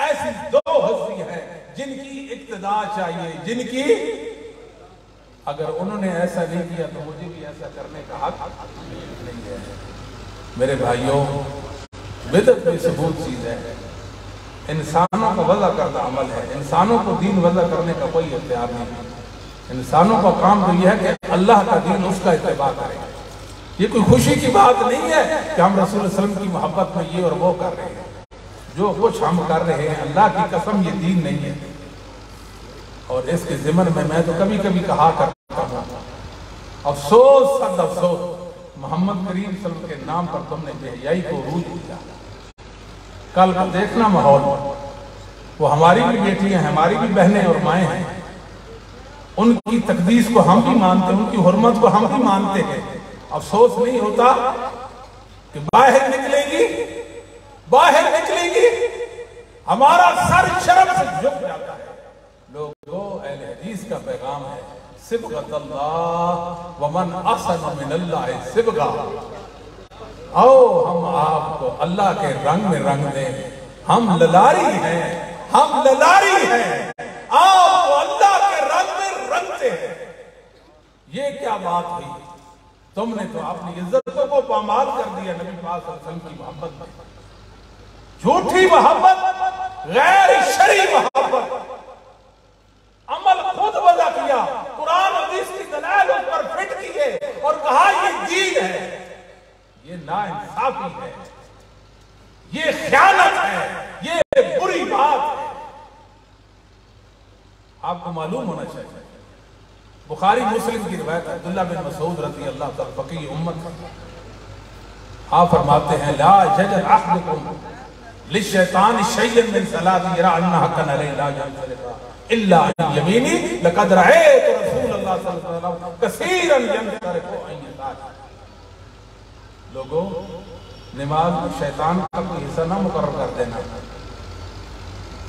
Speaker 2: ऐसी दो हस्ती हैं जिनकी इक्तदा चाहिए, जिनकी अगर उन्होंने ऐसा नहीं किया तो मुझे भी ऐसा करने का हक नहीं है। मेरे भाइयों, बिदअत भी सबूत चीज है, इंसानों का वज़ा करना अमल है, इंसानों को दीन वज़ा करने का कोई इख्तियार नहीं। इंसानों का काम तो यह है कि अल्लाह का दीन उसका इत्तिबा करें। ये कोई खुशी की बात नहीं है कि हम रसूल सल्लल्लाहु अलैहि वसल्लम की मोहब्बत में ये और वो कर रहे हैं। जो कुछ हम कर रहे हैं अल्लाह की कसम ये दीन नहीं है। और इसके ज़िमन में मैं तो कभी कभी कहा करता हूँ, अफसोस सद अफसोस, मोहम्मद करीम सल्लल्लाहु अलैहि वसल्लम के नाम पर तुमने बेहयाई को रूज दिया। कल को देखना माहौल, वो हमारी भी बेटियां हैं, हमारी भी बहनें और माएँ हैं, उनकी तकदीस को हम भी मानते हैं, उनकी हुर्मत को हम भी मानते हैं। अफसोस नहीं होता कि बाहर निकलेंगी हमारा सर शर्म से झुक जाता है। लोगों, अहले हदीस का पैगाम है सिबगतल्लाह व मन अहसन मिनल्लाहि सिबगा। आओ हम आपको अल्लाह के रंग में रंग दें। हम ललारी हैं, हम ललारी हैं, आपको अल्लाह के रंग में रंगते हैं। ये क्या बात हुई? तुमने तो अपनी इज्जतों को पामाल कर दिया नबी पाक सल्लल्लाहु अलैहि वसल्लम की मोहब्बत में। झूठी मोहब्बत, गैर शरई मोहब्बत, अमल खुद वज़ा किया, कुरान हदीस की दलाल उस पर फिट किए और कहा ये दीन है। ये नाइंसाफी है, ये ख़यानत है, ये बुरी बात है। आपको मालूम होना चाहिए, बुखारी मुस्लिम की रिवायत है, अब्दुल्लाह बिन मसूद रज़ी अल्लाह तआला फ़क़ीह उम्मत, आप फरमाते हैं ला यजल अहदुकुम लिशैतान शय्यन मिन सलाती यरा अन्ना हक़्क़न अलैहि ला यंसरिफ़ा इल्ला अन यमीनी लक़द रअयतु रसूलल्लाह सल्लल्लाहु अलैहि वसल्लम कसीरन यंसरिफ़ु अन यसारी। लोगों, नमाज में शैतान का कोई हिस्सा ना मुकर्रर कर देना।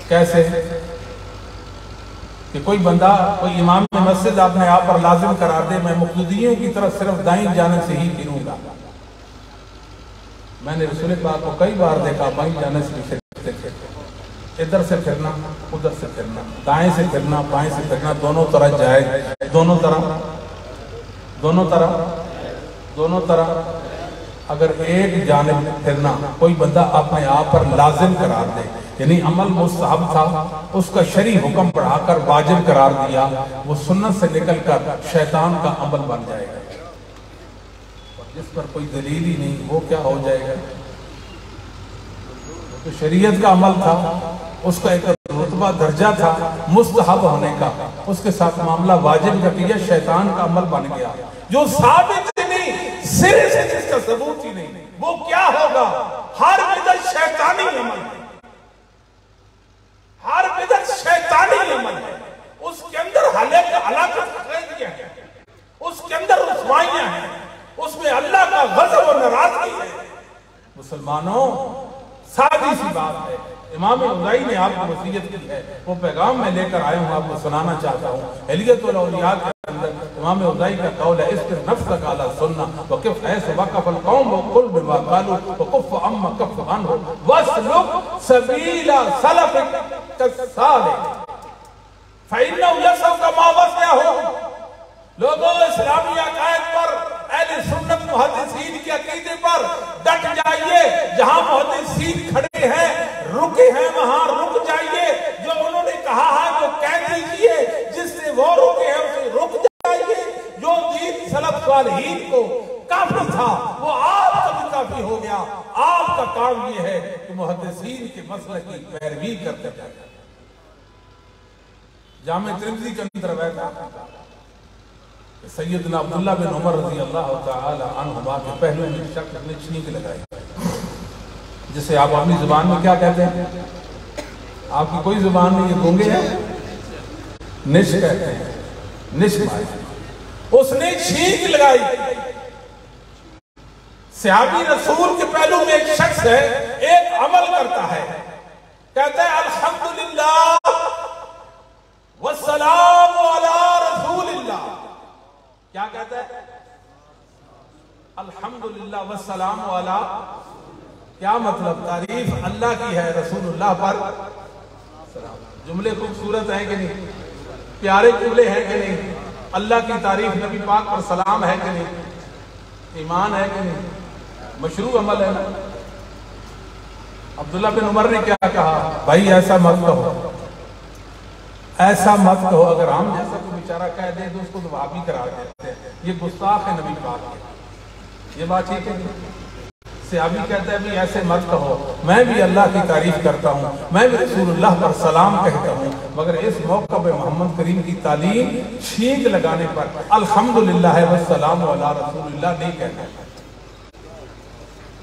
Speaker 2: कैसे कि कोई बंदा, कोई इमाम मस्जिद आपने आप पर लाजिम करार दे मैं मुक़्तदियों की तरफ सिर्फ दाईं जाने से ही फिरूंगा। मैंने रसूल पाक को कई बार देखा बाईं जाने से फिरते थे, इधर से फिरना, उधर से फिरना, दाएं से फिरना, बाएं से फिरना, दोनों तरह जाए, दोनों तरह। अगर एक जानिब फिरना कोई बंदा अपने आप पर लाजिम करार दे, यानी अमल मुस्तहब था, उसका शरी हुक्म बढ़ाकर वाजिब करार दिया, वो सुन्नत से निकलकर शैतान का अमल बन जाएगा। और जिस पर कोई दलील ही नहीं वो क्या हो जाएगा? तो शरीयत का अमल था, उसका एक रुतबा दर्जा था मुस्तहब होने का, उसके साथ मामला वाजिब कर दिया, शैतान का अमल बन गया। जो साबित ही नहीं, सिरे से जिसका सबूत ही नहीं, वो क्या होगा? हर बिदअत शैतानी अमल है, हर बिदअत शैतानी अमल है। उसके अंदर हलाकत है, उसके अंदर रुसवाइयां हैं, उसमें अल्लाह का गज़ब और नाराजगी है। मुसलमानों, सादी सी बात है, इमाम उज़ाई ने आपको वसीयत की है, वो पैगाम मैं लेकर आया हूँ, आपको सुनाना चाहता हूँ। हिलियतुल औलिया के अंदर इमाम उज़ाई का कौल है, इस्तिर नफ्सक अला सुन्ना वक़िफ़ ऐस वक़फ़ल कौम वक़ुल बिमा क़ालू वक़ुफ़ अम्मा कफ़ अन्हु वस्लुक सबीला सलफ़िक कस्सालिक फ़इन्नहु यसौ कमा वसअहु। लोगों, इस्लामी अक़ायद पर, अहले सुन्नत मुहद्दिसीन के अक़ीदे पर डट जाइए। जहां मुहद्दिसीन खड़े हैं, रुके हैं, वहां रुक जाइए। जो उन्होंने कहा है वो कह दीजिए, जिससे वो रुके हैं उसे रुक जाइए। जो दीन सलफ सालिहीन को काफी था वो आपका भी काफी हो गया। आपका काम ये है कि मुहद्दिसीन के मसले की पैरवी करते जाए। जामे तिर्मिज़ी के अंदर बैठा सैयदना अब्दुल्लाह बिन उमर रज़ी अल्लाह तआला अन्हुमा के पहलू में शख्स ने छींक लगाई, जिसे आप अपनी जुबान में क्या कहते हैं? आपकी कोई जुबान में ये गूंगे हैं, निश कहते हैं, निश मारे। उसने छींक लगाई। सहाबी रसूल के पहलू में एक शख्स है, एक अमल करता है, कहता है अल्हम्दुलिल्लाह वस्सलामु अला रसूलिल्लाह। क्या कहता है? अल्हम्दुलिल्लाह वस्सलामु अला। क्या मतलब? तारीफ अल्लाह की है, रसूलुल्लाह पर सलाम। जुमले खूबसूरत हैं कि नहीं? प्यारे जुमले हैं कि नहीं? अल्लाह की तारीफ, नबी पाक पर सलाम है कि नहीं? ईमान है कि नहीं? मशरू अमल है ना। अब्दुल्लाह बिन उमर ने क्या कहा? भाई ऐसा मत कहो, ऐसा मत कहो। अगर हम जैसा कोई बेचारा कह दे तो उसको तो वहाबी करार देते हैं, ये गुस्ताख है नबी पाक के। ये बात ठीक है। सहाबी कहता है भी ऐसे मत कहो, मैं भी अल्लाह की तारीफ करता हूँ, मैं भी रसूलुल्लाह पर सलाम कहता हूँ, मगर इस मौका पे मोहम्मद करीम की तालीम छींक लगाने पर अल्हम्दुलिल्लाह वस्सलामु अला रसूलिल्लाह नहीं कहते।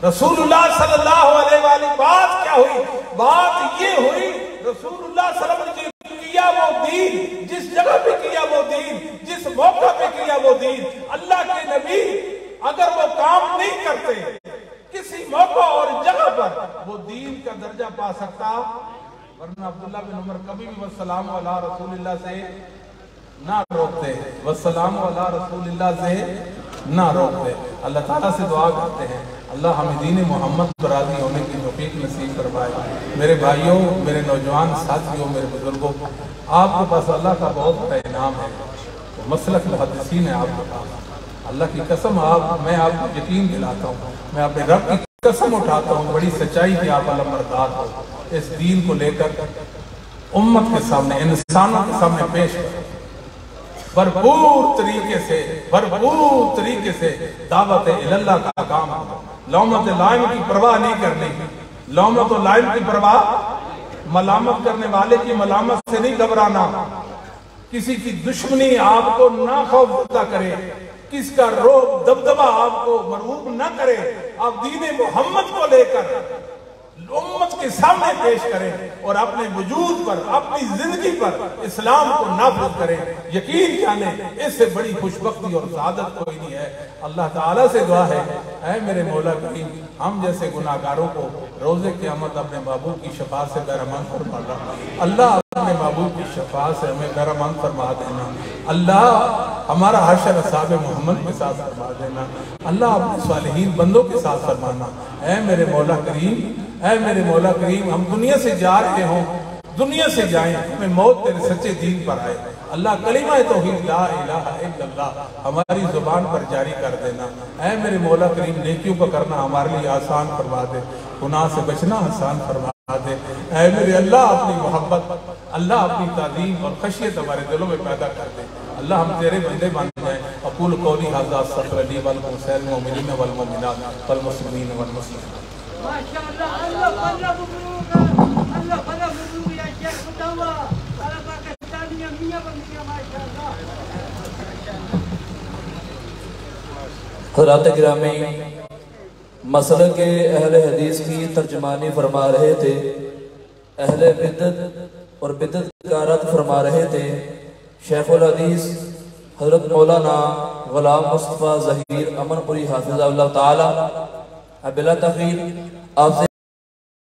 Speaker 2: रसूलुल्लाह सल्लल्लाहु अलैहि वसल्लम, बात क्या हुई? बात ये हुई, रसूलुल्लाह सल्लल्लाहु अलैहि वसल्लम किया वो दीन, जिस जगह पे किया वो दीन, जिस मौका पे किया वो दीन। अल्लाह के नबी अगर वो काम नहीं करते किसी मौका और जगह पर, वो दीन का दर्जा पा सकता, वरना अब्दुल्लाह बिन उमर कभी भी वस्सलामु अला रसूलिल्लाह से ना रोकते, वस्सलामु अला रसूलिल्लाह से ना रोकते। अल्लाह ताला से दुआ करते हैं, अल्लाह हमें दीन मोहम्मद पर राजी होने की तौफीक नसीब करवाए। मेरे भाइयों, मेरे नौजवान साथियों, मेरे बुजुर्गों, आपके पास अल्लाह का बहुत बड़ा इनाम है, तो मसलक मुहद्दिसीन है आपके पास। अल्लाह की कसम, मैं आपको यकीन दिलाता हूँ, मैं अपने रब की कसम उठाता हूँ, बड़ी सच्चाई की आप अलमबरदार हो। इस दीन को लेकर उम्मत के सामने, इंसानों के सामने पेश करो, भरपूर तरीके से दावत इल्लल्लाह का काम। लौमत लाइम की परवाह नहीं करनी, लौमत लाइम की परवाह, मलामत करने वाले की मलामत से नहीं घबराना, किसी की दुश्मनी आपको ना खौफजदा करे, किसका रोब दबदबा आपको मरहूब ना करे। आप दीन मोहम्मद को लेकर उम्मत के सामने पेश करें और अपने वजूद पर, अपनी जिंदगी पर इस्लाम को नाफिज करें। यकीन जाने इससे बड़ी खुशबख्ती और सआदत कोई नहीं है। अल्लाह ताला से दुआ है, ऐ मेरे मौला करीम, हम जैसे गुनाहगारों को रोज़े क़यामत अपने महबूब की शफ़ाअत से बहरमंद फरमा। अल्लाह अपने महबूब की शफ़ाअत से हमें बहरमंद फरमा देना। अल्लाह हमारा हशर असहाब मोहम्मद के साथ फरमा देना। अल्लाह अपने सालिहीन बंदों के साथ फरमाना। ऐ मेरे मौला करीम, ऐ मेरे मौला करीम, हम दुनिया से जा रहे हों, दुनिया से जाएं, हमें मौत तेरे सच्चे दीन पर आए। अल्लाह कलिमा तौहीद ला इलाहा इल्लल्लाह हमारी जुबान पर जारी कर देना। ऐ मेरे मौला करीम, नेकियों का करना हमारे लिए आसान फरमा दे, गुनाह से बचना आसान फरमा दे। ऐ मेरे अल्लाह अपनी मोहब्बत, अल्लाह अपनी ताज़ीम और खशियत हमारे दिलों में पैदा कर दे। अल्लाह हम तेरे बंदे बन जाएं। अक़ूल क़ौली हाज़ा अस्तग़फ़िर ली व लकुम वलिल मुमिनीन वल मुमिनात वल मुस्लिमीन वल मुस्लिमात।
Speaker 3: माशाअल्लाह, अल्लाह मबरूक, अल्लाह मबरूक या शेख मुतवा, अल्लाह पाकिस्तानी मियां बन गया माशाअल्लाह।
Speaker 4: हज़रात गिरामी, मसले के अहले हदीस की तर्जमानी फरमा रहे थे, अहले बिदअत और बिदअत का रद्द फरमा रहे थे शेखुल हदीस हज़रत मौलाना गुलाम मुस्तफ़ा ज़हीर अमनपुरी हाफ़िज़हुल्लाह ताला। बिला तख़ीर आपसे